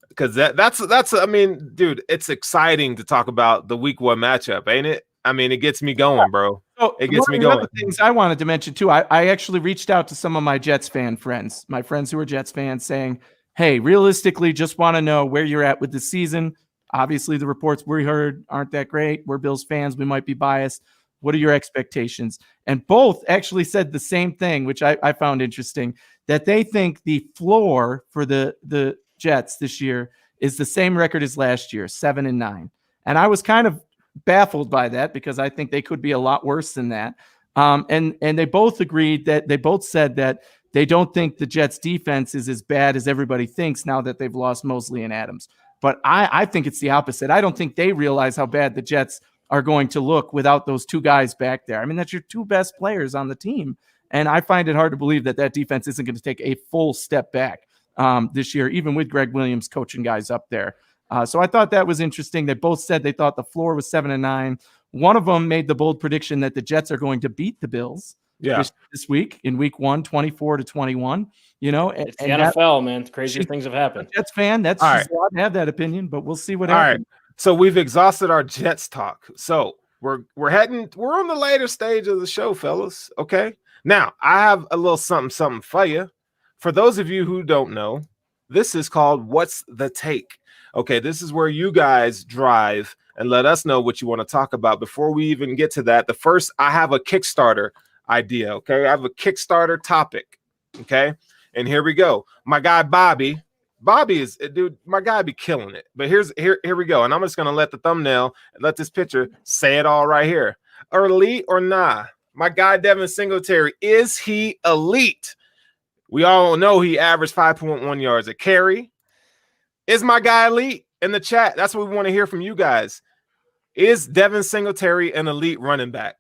Because that's I mean, dude, it's exciting to talk about the week 1 matchup, ain't it? I mean, it gets me going, bro. It gets me going. One of the things I wanted to mention too, I actually reached out to some of my Jets fan friends, my friends who are Jets fans, saying, hey, realistically, just want to know where you're at with the season. Obviously, the reports we heard aren't that great. We're Bills fans. We might be biased. What are your expectations? And both actually said the same thing, which I found interesting, that they think the floor for the Jets this year is the same record as last year, 7-9. And I was kind of baffled by that because I think they could be a lot worse than that. And they both agreed that they both said that they don't think the Jets defense is as bad as everybody thinks now that they've lost Mosley and Adams. But I think it's the opposite. I don't think they realize how bad the Jets are going to look without those 2 guys back there. I mean, that's your 2 best players on the team. And I find it hard to believe that defense isn't going to take a full step back this year, even with Greg Williams coaching guys up there. So I thought that was interesting. They both said they thought the floor was 7-9. One of them made the bold prediction that the Jets are going to beat the Bills this week in week 1, 24-21. It's the NFL, man. Crazier things have happened. Jets fan, that's just allowed to have that opinion, but we'll see what happens. Right. So we've exhausted our Jets talk. So we're on the later stage of the show, fellas. Okay. Now I have a little something for you. For those of you who don't know, this is called What's the Take? Okay, this is where you guys drive and let us know what you want to talk about. Before we even get to that, I have a Kickstarter idea, okay? I have a Kickstarter topic, okay? And here we go. My guy Bobby is, dude, my guy be killing it. But here we go. And I'm just going to let the thumbnail, let this picture say it all right here. Elite or nah? My guy Devin Singletary, is he elite? We all know he averaged 5.1 yards a carry. Is my guy elite? In the chat, that's what we want to hear from you guys. Is Devin Singletary an elite running back?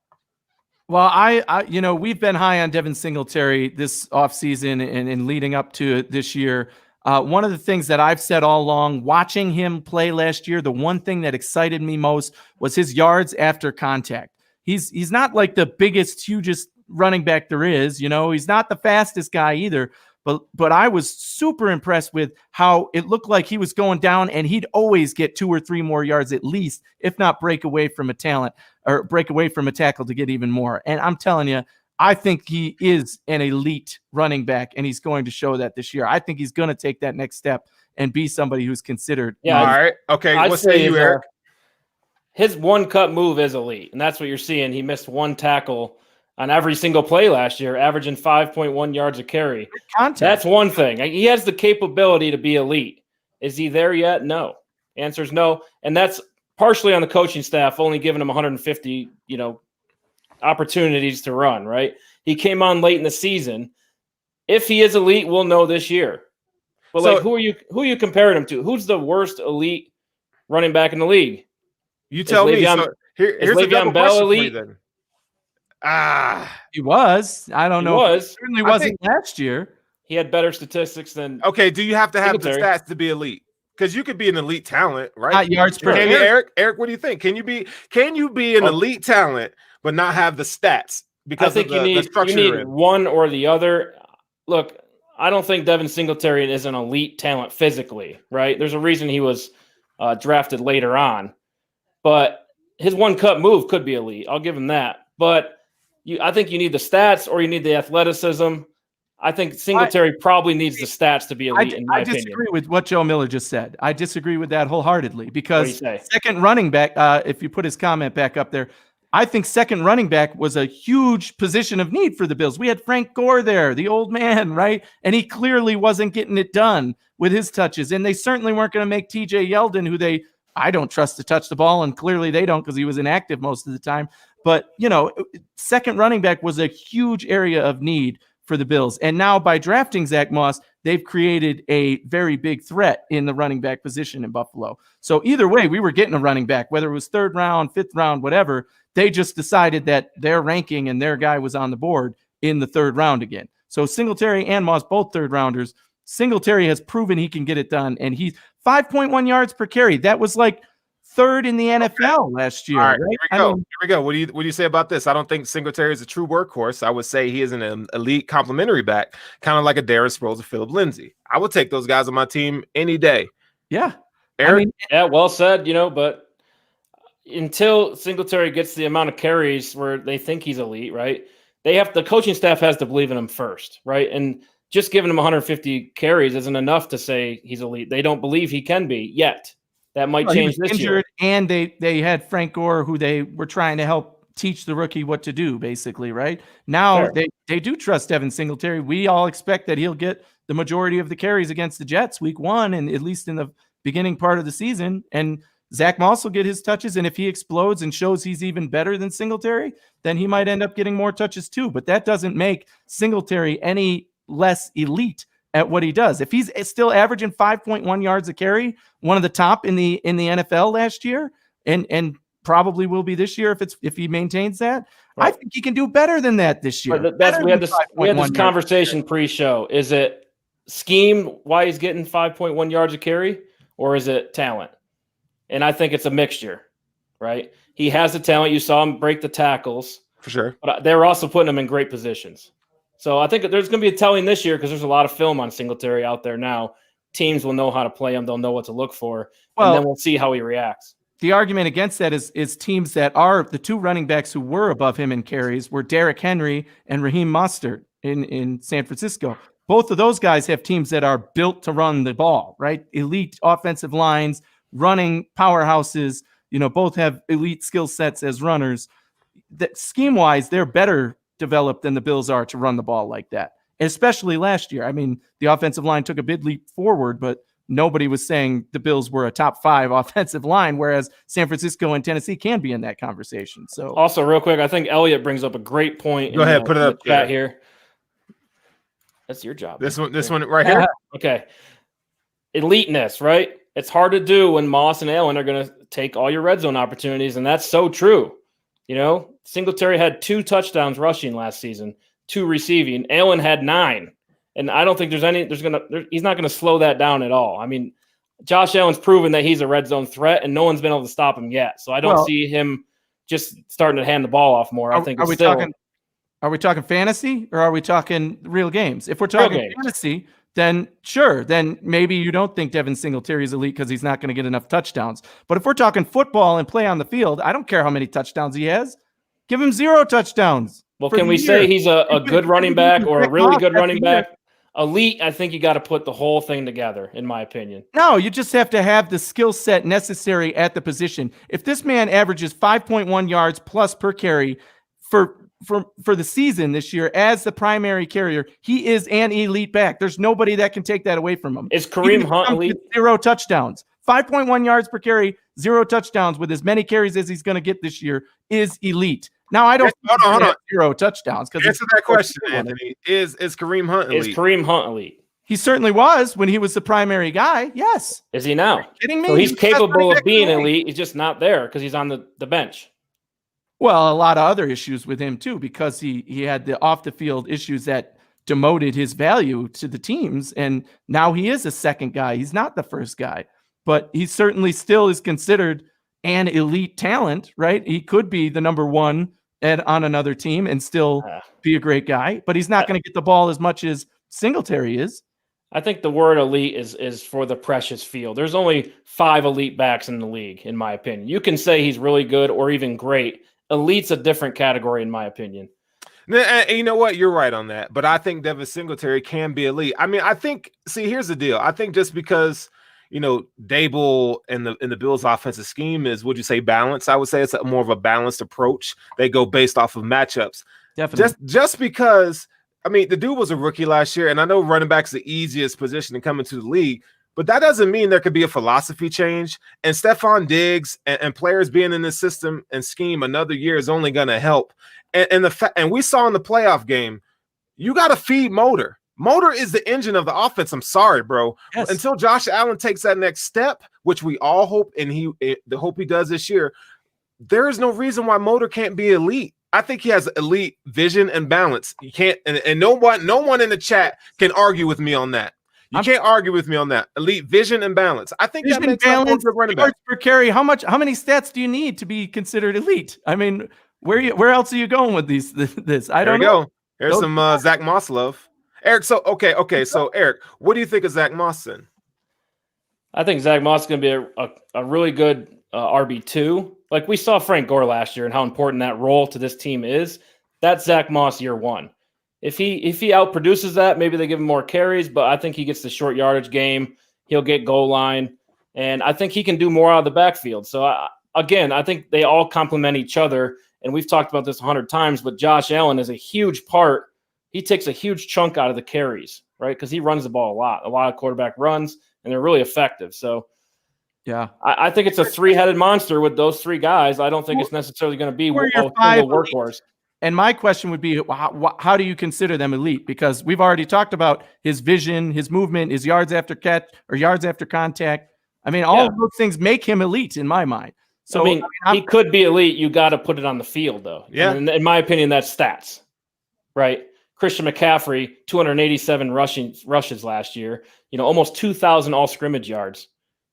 Well, I we've been high on Devin Singletary this offseason and leading up to this year. One of the things that I've said all along, watching him play last year, the one thing that excited me most was his yards after contact. He's not like the biggest, hugest running back there is. He's not the fastest guy either. But I was super impressed with how it looked like he was going down and he'd always get 2 or 3 more yards at least, if not break away from a tackle to get even more. And I'm telling you, I think he is an elite running back and he's going to show that this year. I think he's going to take that next step and be somebody who's considered. Yeah. All right. Okay. What say you, Eric? His one cut move is elite. And that's what you're seeing. He missed 1 tackle on every single play last year, averaging 5.1 yards a carry. That's one thing. He has the capability to be elite. Is he there yet? No. Answer is no. And that's partially on the coaching staff, only giving him 150, opportunities to run, right? He came on late in the season. If he is elite, we'll know this year. But who are you comparing him to? Who's the worst elite running back in the league? You tell me. Here's a double Bell elite. Then. He was. I don't know. He certainly wasn't last year. He had better statistics than. Okay, do you have to have the stats to be elite? Because you could be an elite talent, right? Not yards per. Eric, what do you think? Can you be an elite talent but not have the stats? Because I think the structure you need one or the other. Look, I don't think Devin Singletary is an elite talent physically, right? There's a reason he was drafted later on, but his one cut move could be elite. I'll give him that. But I think you need the stats or you need the athleticism. I think Singletary probably needs the stats to be elite, in my opinion. I disagree with what Joe Miller just said. I disagree with that wholeheartedly because second running back, if you put his comment back up there, I think second running back was a huge position of need for the Bills. We had Frank Gore there, the old man, right? And he clearly wasn't getting it done with his touches. And they certainly weren't going to make TJ Yeldon, I don't trust to touch the ball, and clearly they don't because he was inactive most of the time. But, second running back was a huge area of need for the Bills. And now by drafting Zach Moss, they've created a very big threat in the running back position in Buffalo. So either way, we were getting a running back, whether it was third round, fifth round, whatever. They just decided that their ranking and their guy was on the board in the third round again. So Singletary and Moss, both third rounders. Singletary has proven he can get it done, and he's 5.1 yards per carry. That was like third in the NFL last year. All right, right? Here we go. What do you say about this? I don't think Singletary is a true workhorse. I would say he is an elite complementary back, kind of like a Darren Sproles or Philip Lindsay. I would take those guys on my team any day. Yeah. Eric? Yeah, well said, but until Singletary gets the amount of carries where they think he's elite, right? The coaching staff has to believe in him first, right? And just giving him 150 carries isn't enough to say he's elite. They don't believe he can be yet. That might change this year. And they had Frank Gore, who they were trying to help teach the rookie what to do, basically, right? Now they do trust Devin Singletary. We all expect that he'll get the majority of the carries against the Jets week 1, and at least in the beginning part of the season. And Zach Moss will get his touches, and if he explodes and shows he's even better than Singletary, then he might end up getting more touches too. But that doesn't make Singletary any less elite at what he does. If he's still averaging 5.1 yards a carry, one of the top in the NFL last year, and probably will be this year if he maintains that, right. I think he can do better than that this year. We had this conversation pre-show. Is it scheme why he's getting 5.1 yards a carry, or is it talent? And I think it's a mixture, right? He has the talent. You saw him break the tackles. For sure. But they were also putting him in great positions. So I think there's going to be a telling this year because there's a lot of film on Singletary out there now. Teams will know how to play him. They'll know what to look for. And then we'll see how he reacts. The argument against that is teams that are the two running backs who were above him in carries were Derrick Henry and Raheem Mostert in San Francisco. Both of those guys have teams that are built to run the ball, right? Elite offensive lines, running powerhouses, both have elite skill sets as runners. That scheme-wise, they're better developed than the Bills are to run the ball like that, especially last year. I mean, the offensive line took a big leap forward, but nobody was saying the Bills were a top 5 offensive line, whereas San Francisco and Tennessee can be in that conversation. So, also, real quick, I think Elliot brings up a great point. Go ahead, put it up chat here. That's your job. This one right here. Okay. Eliteness, right? It's hard to do when Moss and Allen are going to take all your red zone opportunities, and that's so true. Singletary had 2 touchdowns rushing last season, 2 receiving. Allen had 9, and I don't think he's not going to slow that down at all. I mean, Josh Allen's proven that he's a red zone threat, and no one's been able to stop him yet. So I don't see him just starting to hand the ball off more. I think are we talking fantasy or are we talking real games? If we're talking fantasy, then sure, then maybe you don't think Devin Singletary is elite because he's not going to get enough touchdowns. But if we're talking football and play on the field, I don't care how many touchdowns he has. Give him 0 touchdowns. Well, can we say he's a good running back or a really good running back? Elite, I think you got to put the whole thing together, in my opinion. No, you just have to have the skill set necessary at the position. If this man averages 5.1 yards plus per carry for the season this year as the primary carrier, he is an elite back. There's nobody that can take that away from him. Is Kareem Hunt elite? 0 touchdowns. 5.1 yards per carry, 0 touchdowns with as many carries as he's going to get this year is elite. Now, I don't hold on. 0 touchdowns. Answer that question, Anthony. Is Kareem Hunt elite? Is Kareem Hunt elite? He certainly was when he was the primary guy. Yes. Is he now? Are you kidding me? So he's capable of being elite. He's just not there because he's on the bench. Well, a lot of other issues with him too, because he had the off the field issues that demoted his value to the teams. And now he is a second guy. He's not the first guy, but he certainly still is considered an elite talent, right? He could be the number 1 on another team and still be a great guy, but he's not going to get the ball as much as Singletary is. I think the word elite is for the precious field. There's only 5 elite backs in the league, in my opinion. You can say he's really good or even great. Elite's a different category, in my opinion. And you know what? You're right on that. But I think Devin Singletary can be elite. I mean, I think, see, here's the deal. I think just because, Dable and the Bills' offensive scheme is, would you say, balanced? I would say it's more of a balanced approach. They go based off of matchups. Definitely. Just because, I mean, the dude was a rookie last year, and I know running back's the easiest position to come into the league, but that doesn't mean there could be a philosophy change. And Stephon Diggs and players being in the system and scheme another year is only going to help. And we saw in the playoff game, you got to feed Motor. Motor is the engine of the offense. I'm sorry, bro. Yes. Until Josh Allen takes that next step, which we all hope and he does this year, there is no reason why Motor can't be elite. I think he has elite vision and balance. You can't, and no one in the chat can argue with me on that. You can't argue with me on that. Elite vision and balance. I think vision, that makes balance, running back. Per carry. How many stats do you need to be considered elite? I mean, where else are you going with this? I don't know. There's some Zach Moss love. Eric, so okay. So Eric, what do you think of Zach Moss then? I think Zach Moss is going to be a really good RB2. Like we saw Frank Gore last year and how important that role to this team is. That's Zach Moss year one. If he outproduces that, maybe they give him more carries, but I think he gets the short yardage game. He'll get goal line, and I think he can do more out of the backfield. So, I think they all complement each other, and we've talked about this 100 times, but Josh Allen is a huge part. He takes a huge chunk out of the carries, right, because he runs the ball a lot of quarterback runs, and they're really effective. So, yeah, I think it's a three-headed monster with those 3 guys. I don't think it's necessarily going to be a single workhorse. And my question would be, how do you consider them elite? Because we've already talked about his vision, his movement, his yards after catch or yards after contact. I mean, all of those things make him elite in my mind. So he could be elite. You got to put it on the field, though. Yeah. And in my opinion, that's stats, right? Christian McCaffrey, 287 rushes last year. Almost 2,000 all scrimmage yards.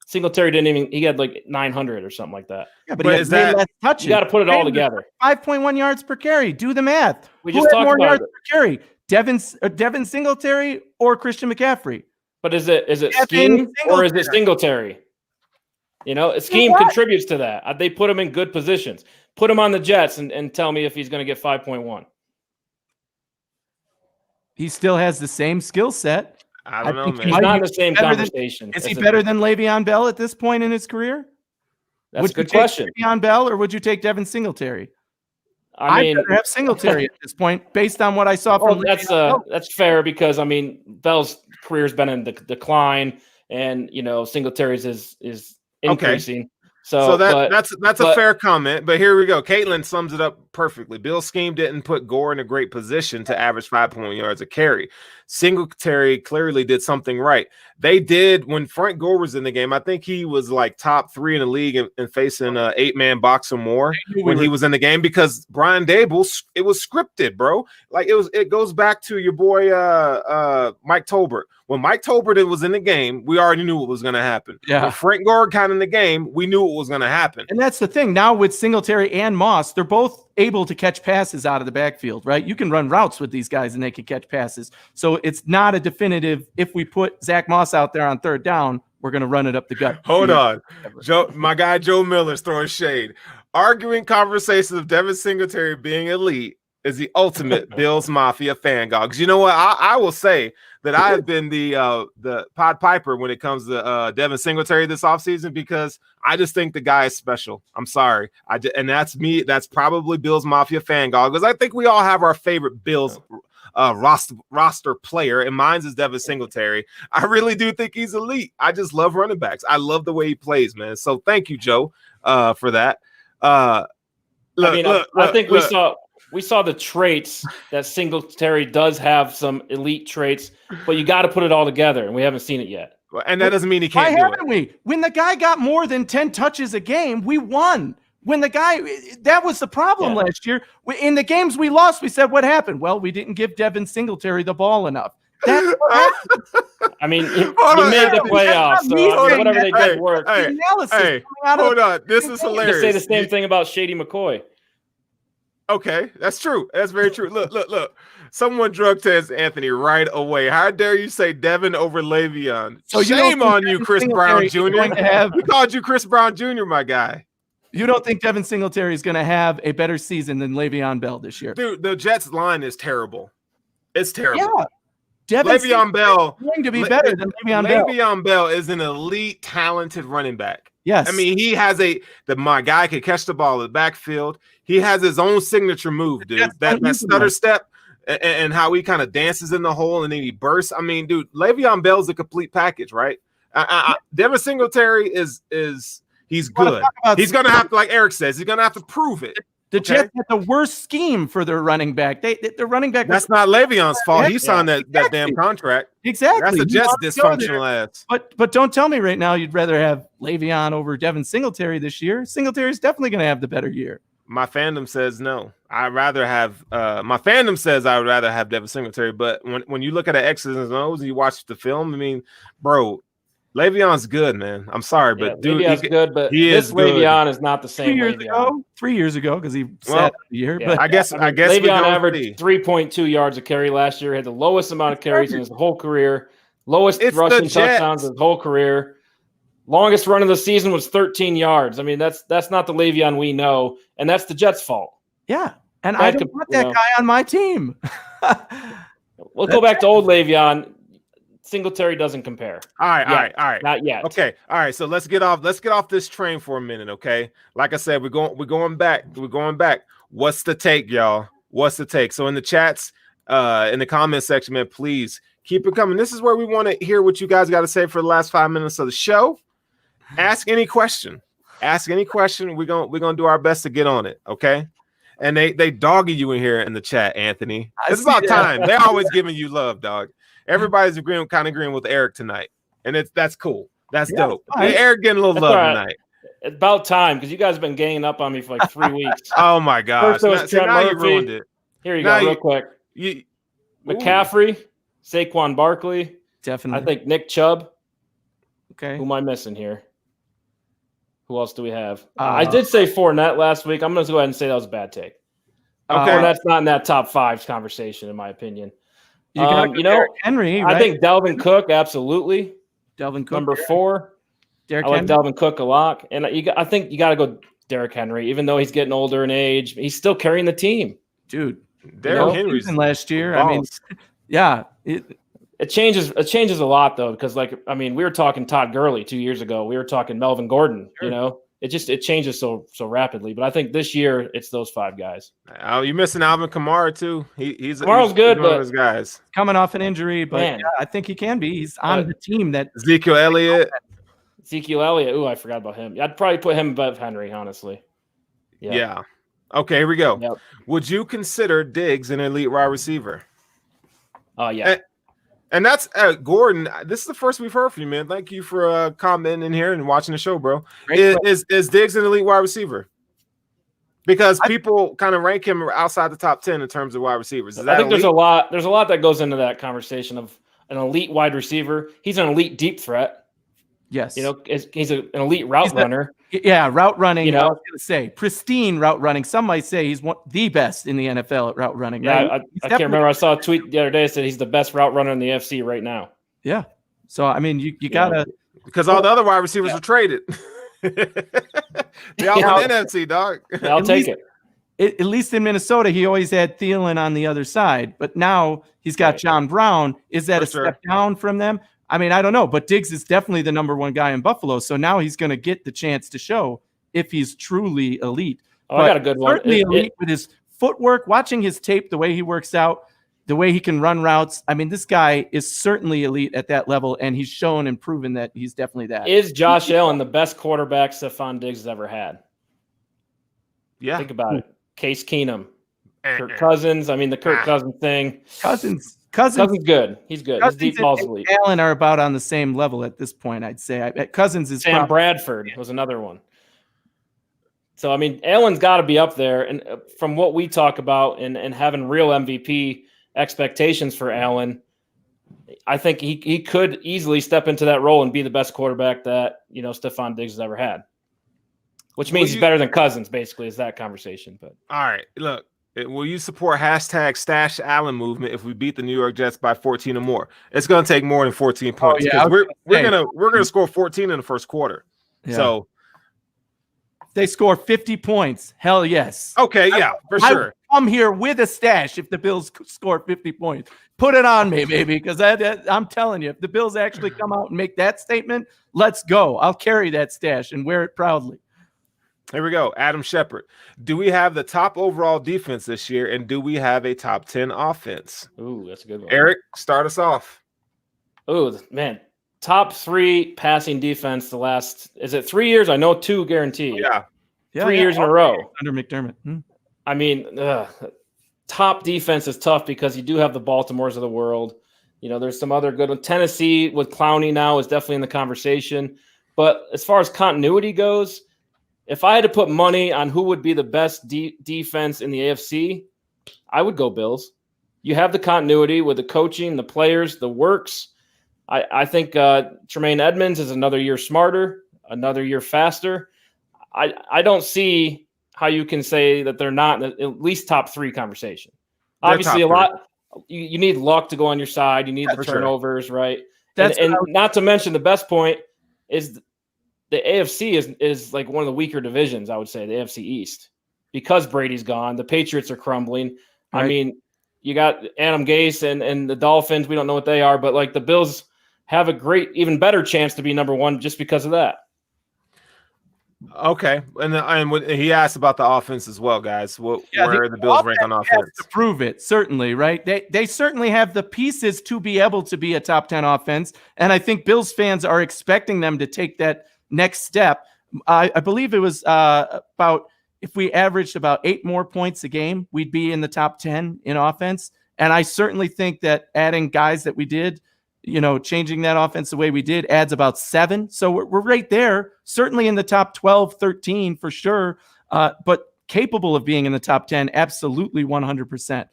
Singletary he had like 900 or something like that. Yeah, but he has less touches. You got to put it all together. 5.1 yards per carry. Do the math. We just talked about yards per carry? Devin Singletary or Christian McCaffrey? But is it scheme or is it Singletary? Scheme contributes to that. They put him in good positions. Put him on the Jets and tell me if he's going to get 5.1. He still has the same skill set. I don't know, man. He's not in the same conversation. Is he better than Le'Veon Bell at this point in his career? That's a good question. Would you take Le'Veon Bell or would you take Devin Singletary? I'd better have Singletary at this point, based on what I saw from. That's fair because Bell's career's been in decline, and Singletary's is increasing. Okay. So that's a fair comment, but here we go. Caitlin sums it up perfectly. Bill's scheme didn't put Gore in a great position to average 5.1 yards a carry. Singletary clearly did something right. They did when Frank Gore was in the game. I think he was like top 3 in the league and facing 8-man box or more when he was in the game because Brian Dable, it was scripted, bro. Like it goes back to your boy Mike Tolbert. When Mike Tolbert was in the game, we already knew what was going to happen. Yeah. When Frank Gore got in the game, we knew what was going to happen. And that's the thing. Now with Singletary and Moss, they're both able to catch passes out of the backfield, right? You can run routes with these guys and they can catch passes. So it's not a definitive, if we put Zach Moss out there on third down, we're going to run it up the gut. Hold on. My guy Joe Miller's throwing shade. Arguing conversations of Devin Singletary being elite is the ultimate Bills Mafia fan gogs. You know what? I will say that I have been the Pod Piper when it comes to Devin Singletary this offseason because I just think the guy is special. I'm sorry. And that's me. That's probably Bills Mafia fan gog because I think we all have our favorite Bills roster player, and mine's is Devin Singletary. I really do think he's elite. I just love running backs. I love the way he plays, man. So thank you, Joe, for that. I think we saw the traits that Singletary does have, some elite traits, but you got to put it all together, and we haven't seen it yet. And that doesn't mean he can't do it. Why haven't we? When the guy got more than 10 touches a game, we won. When the guy, that was the problem last year. In the games we lost, we said, what happened? Well, we didn't give Devin Singletary the ball enough. That's what happened. I mean, you made the playoffs, so whatever they did worked. Hold on. This is hilarious. You can say the same thing about Shady McCoy. Okay, that's true. That's very true. Look. Someone drug test Anthony right away. How dare you say Devin over Le'Veon? So shame on you, Chris Brown Jr. We called you Chris Brown Jr., my guy. You don't think Devin Singletary is going to have a better season than Le'Veon Bell this year? Dude, the Jets line is terrible. It's terrible. Yeah. Le'Veon Bell is going to be better than Le'Veon Bell. Le'Veon Bell is an elite, talented running back. Yes. I mean, he has my guy can catch the ball in the backfield. He has his own signature move, dude. That stutter step and how he kind of dances in the hole and then he bursts. I mean, dude, Le'Veon Bell's a complete package, right? Devin Singletary he's good. He's going to have to, like Eric says, he's going to have to prove it. The Jets had the worst scheme for their running back. Their running back. That's not Le'Veon's fault. He signed that damn contract. Exactly. That's the Jets' dysfunctional ass. But don't tell me right now you'd rather have Le'Veon over Devin Singletary this year. Singletary's definitely going to have the better year. My fandom says no. I'd rather have my fandom says I would rather have Devin Singletary. But when you look at the X's and O's and you watch the film, I mean, bro, Le'Veon's good, man. I'm sorry, but dude, Le'Veon's good, but this Le'Veon is not the same. 3 years ago, because he sat the year. Yeah, but I guess Le'Veon averaged 3.2 yards a carry last year. Had the lowest amount of carries in his whole career, lowest rushing touchdowns in his whole career. Longest run of the season was 13 yards. I mean, that's not the Le'Veon we know, and that's the Jets' fault. Yeah, and I don't want that guy on my team. We'll go back to old Le'Veon. Singletary doesn't compare. All right. Not yet. Okay. All right. So let's get off this train for a minute. Okay. Like I said, we're going back. What's the take, y'all? What's the take? So in the chats, in the comment section, man, please keep it coming. This is where we want to hear what you guys got to say for the last 5 minutes of the show. Ask any question. We're gonna do our best to get on it. Okay. And they dogging you in here in the chat, Anthony. It's about time. They're always giving you love, dog. Everybody's agreeing with Eric tonight, and that's cool. That's dope. Hey, Eric getting a little love tonight. It's about time because you guys have been ganging up on me for like 3 weeks. Oh my gosh! Now you ruined it. Here you go, real quick. McCaffrey, Saquon Barkley, definitely. I think Nick Chubb. Okay, who am I missing here? Who else do we have? I did say Fournette last week. I'm going to go ahead and say that was a bad take. Okay, Fournette's not in that top 5 conversation, in my opinion. Henry. Right? I think Dalvin Cook, absolutely. Dalvin Cook, number 4. I like Dalvin Cook a lot, and I think you got to go Derrick Henry, even though he's getting older in age. He's still carrying the team, dude. Derrick Henry's last year. I mean, yeah, it changes a lot though, because we were talking Todd Gurley 2 years ago. We were talking Melvin Gordon. Sure. It changes so rapidly. But I think this year it's those 5 guys. Oh, you're missing Alvin Kamara too. He's good, one of those guys coming off an injury, but yeah, I think he can be. He's on the team that Ezekiel Elliott. Ooh, I forgot about him. I'd probably put him above Henry, honestly. Yeah. Okay, here we go. Yep. Would you consider Diggs an elite wide receiver? Yeah. And that's Gordon. This is the first we've heard from you, man. Thank you for commenting in here and watching the show, bro. Is Diggs an elite wide receiver? Because people kind of rank him outside the top 10 in terms of wide receivers. I think there's a lot that goes into that conversation of an elite wide receiver. He's an elite deep threat. Yes. He's an elite route runner. Route running. I was going to say pristine route running. Some might say he's the best in the NFL at route running. Yeah, right? I can't remember. I saw a tweet the other day that said he's the best route runner in the AFC right now. Yeah. So, I mean, you got to. Because all the other wide receivers were traded. They all in the NFC, dog. I'll take it. At least in Minnesota, he always had Thielen on the other side. But now he's got John Brown. Is that step down from them? I mean, I don't know, but Diggs is definitely the number 1 guy in Buffalo. So now he's going to get the chance to show if he's truly elite. I got a good one. Certainly elite with his footwork, watching his tape, the way he works out, the way he can run routes. I mean, this guy is certainly elite at that level, and he's shown and proven that he's definitely that. Is Josh Allen the best quarterback Stephon Diggs has ever had? Yeah. Think about it. Case Keenum, Kirk Cousins. I mean, the Kirk Cousins thing. Cousins good. He's good. His deep ball's elite. Allen are about on the same level at this point, I'd say. Cousins is Sam Bradford was another one. So, I mean, Allen's got to be up there. And from what we talk about and having real MVP expectations for Allen, I think he could easily step into that role and be the best quarterback that, Stephon Diggs has ever had. Which means he's better than Cousins, basically, is that conversation. But all right, look, Will you support hashtag Stash Allen movement if we beat the New York Jets by 14 or more? It's going to take more than 14 points because we're gonna score 14 in the first quarter. Yeah. So they score 50 points. Hell yes. Okay, yeah, for sure. I'm here with a stash if the Bills score 50 points. Put it on me, baby, because I'm telling you, if the Bills actually come out and make that statement, let's go. I'll carry that stash and wear it proudly. Here we go. Adam Shepard. Do we have the top overall defense this year, and do we have a top 10 offense? Ooh, that's a good one. Eric, start us off. Ooh, man. Top 3 passing defense the last, is it 3 years? I know 2 guaranteed. Yeah. 3 years in a row. Under McDermott. I mean, top defense is tough because you do have the Baltimores of the world. You know, there's some other good ones. Tennessee with Clowney now is definitely in the conversation. But as far as continuity goes, if I had to put money on who would be the best defense in the AFC, I would go Bills. You have the continuity with the coaching, the players, the works. I think Tremaine Edmonds is another year smarter, another year faster. I don't see how you can say that they're not in at least top 3 conversation. Obviously, you need luck to go on your side. You need the turnovers, right? And not to mention the best point is the AFC is like one of the weaker divisions, I would say, the AFC East. Because Brady's gone, the Patriots are crumbling. Right. I mean, you got Adam Gase and the Dolphins. We don't know what they are, but like the Bills have a great, even better chance to be number 1 just because of that. Okay, and he asked about the offense as well, guys. Where the Bills rank on offense? To prove it, certainly, right? They certainly have the pieces to be able to be a top 10 offense, and I think Bills fans are expecting them to take that next step. I believe it was about, if we averaged about 8 more points a game, we'd be in the top 10 in offense. And I certainly think that adding guys that we did, changing that offense the way we did adds about 7. So we're right there, certainly in the top 12, 13 for sure, but capable of being in the top 10, absolutely 100%.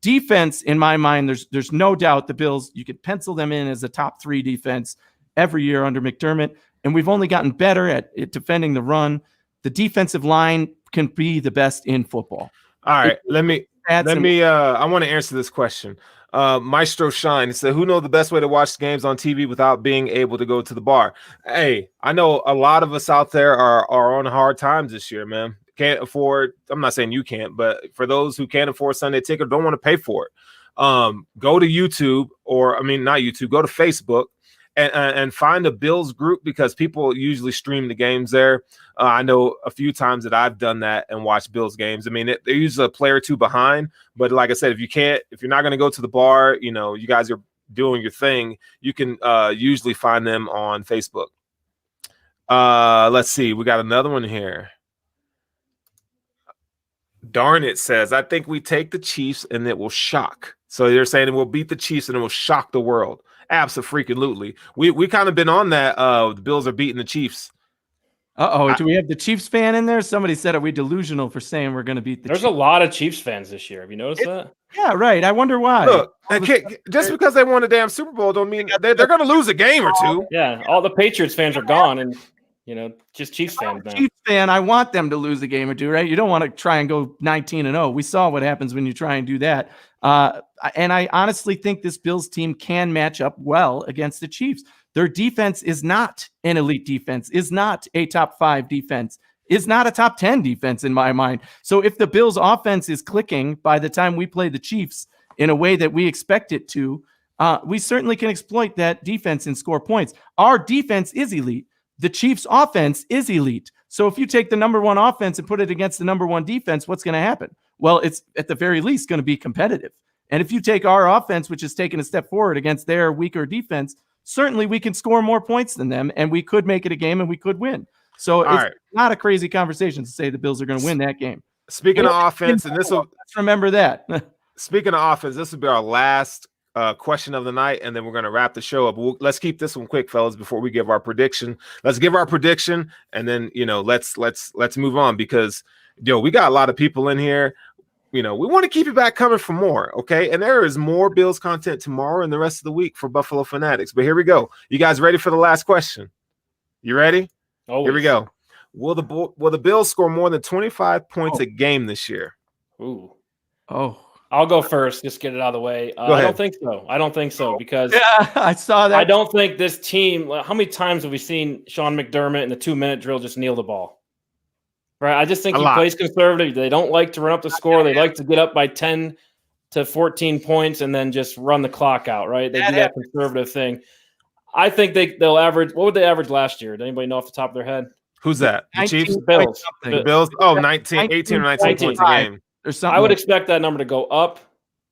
Defense, in my mind, there's no doubt the Bills, you could pencil them in as a top 3 defense every year under McDermott, and we've only gotten better at defending the run. The defensive line can be the best in football. All right, I want to answer this question. Maestro Shine said, who knows the best way to watch games on TV without being able to go to the bar? Hey, I know a lot of us out there are on hard times this year, man. Can't afford, I'm not saying you can't, but for those who can't afford Sunday ticket, don't want to pay for it. Go to YouTube not YouTube, go to Facebook and find a Bills group because people usually stream the games there. I know a few times that I've done that and watched Bills games. I mean, they're usually a player or 2 behind, but like I said, if you're not going to go to the bar, you guys are doing your thing, you can usually find them on Facebook. Let's see. We got another one here. Darn it says, I think we take the Chiefs and it will shock. So they're saying it will beat the Chiefs and it will shock the world. Absolutely. We kind of been on that. The Bills are beating the Chiefs. Do we have the Chiefs fan in there? Somebody said, are we delusional for saying we're going to beat the Chiefs? There's a lot of Chiefs fans this year. Have you noticed that? Yeah, right. I wonder why. Look, just because they won a damn Super Bowl don't mean they're going to lose a game or 2. Yeah, all the Patriots fans are gone, and just Chiefs fans now. Chiefs fan, I want them to lose a game or 2, right? You don't want to try and go 19-0. We saw what happens when you try and do that. And I honestly think this Bills team can match up well against the Chiefs. Their defense is not an elite defense, is not a top 5 defense, is not a top 10 defense in my mind. So if the Bills offense is clicking by the time we play the Chiefs in a way that we expect it to, we certainly can exploit that defense and score points. Our defense is elite. The Chiefs offense is elite. So if you take the number 1 offense and put it against the number 1 defense, what's going to happen? Well, it's at the very least going to be competitive. And if you take our offense, which has taken a step forward against their weaker defense, certainly we can score more points than them, and we could make it a game and we could win. So it's not a crazy conversation to say the Bills are going to win that game. Speaking of offense, and let's remember that. Speaking of offense, this will be our last question of the night, and then we're going to wrap the show up. Let's keep this one quick, fellas, before we give our prediction. Let's give our prediction, and then let's move on because we got a lot of people in here. We want to keep you back coming for more, okay? And there is more Bills content tomorrow and the rest of the week for Buffalo Fanatics. But here we go. You guys ready for the last question? You ready? Always. Here we go. Will the Bills score more than 25 points a game this year? Ooh. Oh, I'll go first. Just get it out of the way. I don't think so. I don't think so because I saw that. I don't think this team. How many times have we seen Sean McDermott in the 2-minute drill just kneel the ball? Right. I just think he plays conservative. They don't like to run up the score. They like to get up by 10 to 14 points and then just run the clock out. Right. They do that conservative thing. I think they'll average. What would they average last year? Does anybody know off the top of their head? Who's that? The Chiefs? Bills. The Bills? Oh, 18 or 19 points a game. I would expect that number to go up,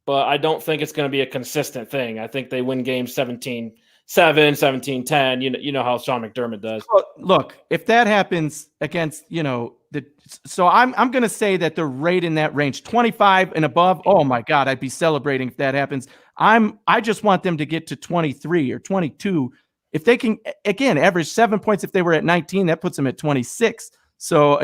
but I don't think it's going to be a consistent thing. I think they win games 17-7, 17-10. You know how Sean McDermott does. Look, if that happens against, so I'm going to say that they're right in that range, 25 and above. Oh my God, I'd be celebrating if that happens. I just want them to get to 23 or 22. If they can, again, average 7 points, if they were at 19, that puts them at 26. So,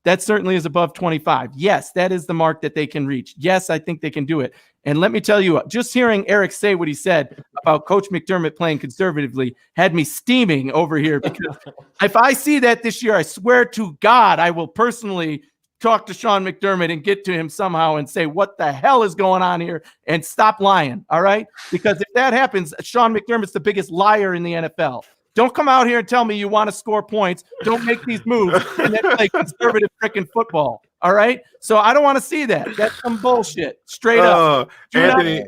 that certainly is above 25. Yes, that is the mark that they can reach. Yes, I think they can do it. And let me tell you, just hearing Eric say what he said about Coach McDermott playing conservatively had me steaming over here, because if I see that this year, I swear to God, I will personally talk to Sean McDermott and get to him somehow and say, what the hell is going on here? And stop lying, all right? Because if that happens, Sean McDermott's the biggest liar in the NFL. Don't come out here and tell me you want to score points. Don't make these moves and then play conservative freaking football. All right. So I don't want to see that. That's some bullshit. Straight up. Anthony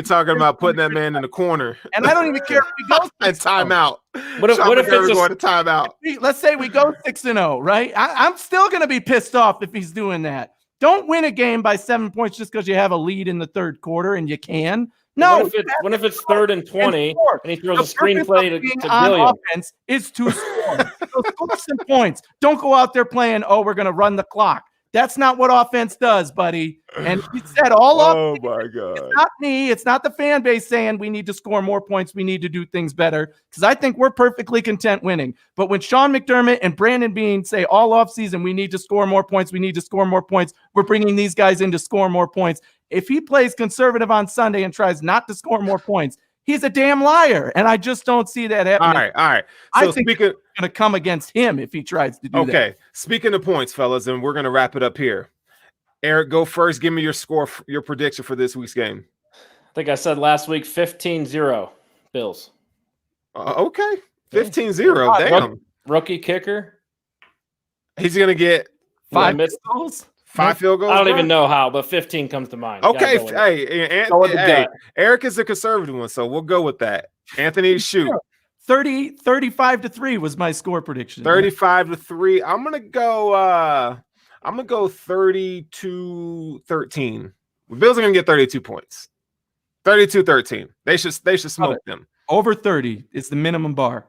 talking about putting that man in the corner. And I don't even care if we go and timeout. What if it's going to timeout? Let's say we go 6-0, right? I'm still going to be pissed off if he's doing that. Don't win a game by 7 points just because you have a lead in the third quarter and you can. No. What if it's 3rd and 20 and he throws a screenplay to Gilliam? Offense is to score. So score some points. Don't go out there playing, we're going to run the clock. That's not what offense does, buddy. And he said oh my God. It's not me. It's not the fan base saying we need to score more points. We need to do things better, because I think we're perfectly content winning. But when Sean McDermott and Brandon Beane say all offseason we need to score more points, we need to score more points, we're bringing these guys in to score more points. If he plays conservative on Sunday and tries not to score more points, he's a damn liar. And I just don't see that happening. All right. So I think it's going to come against him if he tries to do that. Okay. Speaking of points, fellas, and we're going to wrap it up here. Eric, go first. Give me your score, your prediction for this week's game. I think I said last week 15-0 Bills. Okay. 15-0. Damn. Rookie kicker. He's going to get 5 goals. 5 field goals? I don't even know how, but 15 comes to mind. Okay. Hey, Eric is a conservative one, so we'll go with that. Anthony, shoot. 35-3 was my score prediction. 35-3. I'm gonna go 32-13. The Bills are gonna get 32 points. 32-13. They should smoke them. Over 30 is the minimum bar.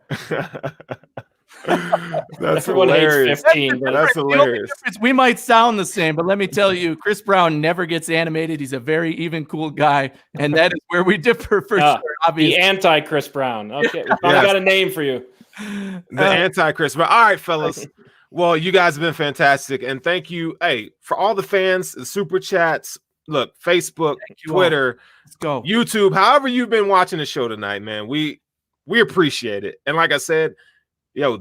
That's Everyone hilarious. hates 15. That's hilarious. We might sound the same, but let me tell you, Chris Brown never gets animated. He's a very even, cool guy, and that is where we differ for sure. Obviously, the anti-Chris Brown. Okay, we finally got a name for you. The anti-Chris Brown. All right, fellas. Well, you guys have been fantastic, and thank you. Hey, for all the fans, the super chats. Look, Facebook, Twitter, let's go. YouTube. However you've been watching the show tonight, man. We appreciate it, and like I said.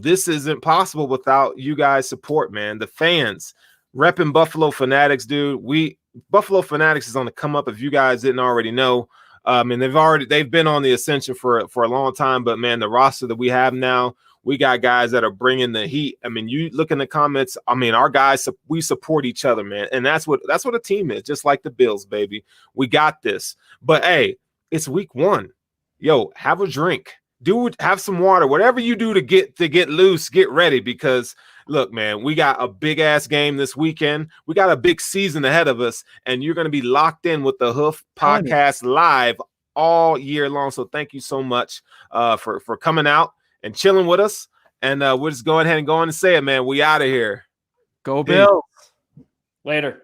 This isn't possible without you guys' support, man. The fans repping Buffalo Fanatics, dude. Buffalo Fanatics is on the come up. If you guys didn't already know, and they've been on the ascension for a long time. But man, the roster that we have now, we got guys that are bringing the heat. I mean, you look in the comments. I mean, our guys, we support each other, man, and that's what a team is. Just like the Bills, baby. We got this. But hey, it's week 1. Have a drink. Have some water, whatever you do to get loose, get ready, because look, man, we got a big ass game this weekend. We got a big season ahead of us, and you're going to be locked in with the Hoof podcast live all year long. So thank you so much for coming out and chilling with us. And we'll just go ahead and say it, man. We out of here. Go Bills. Later.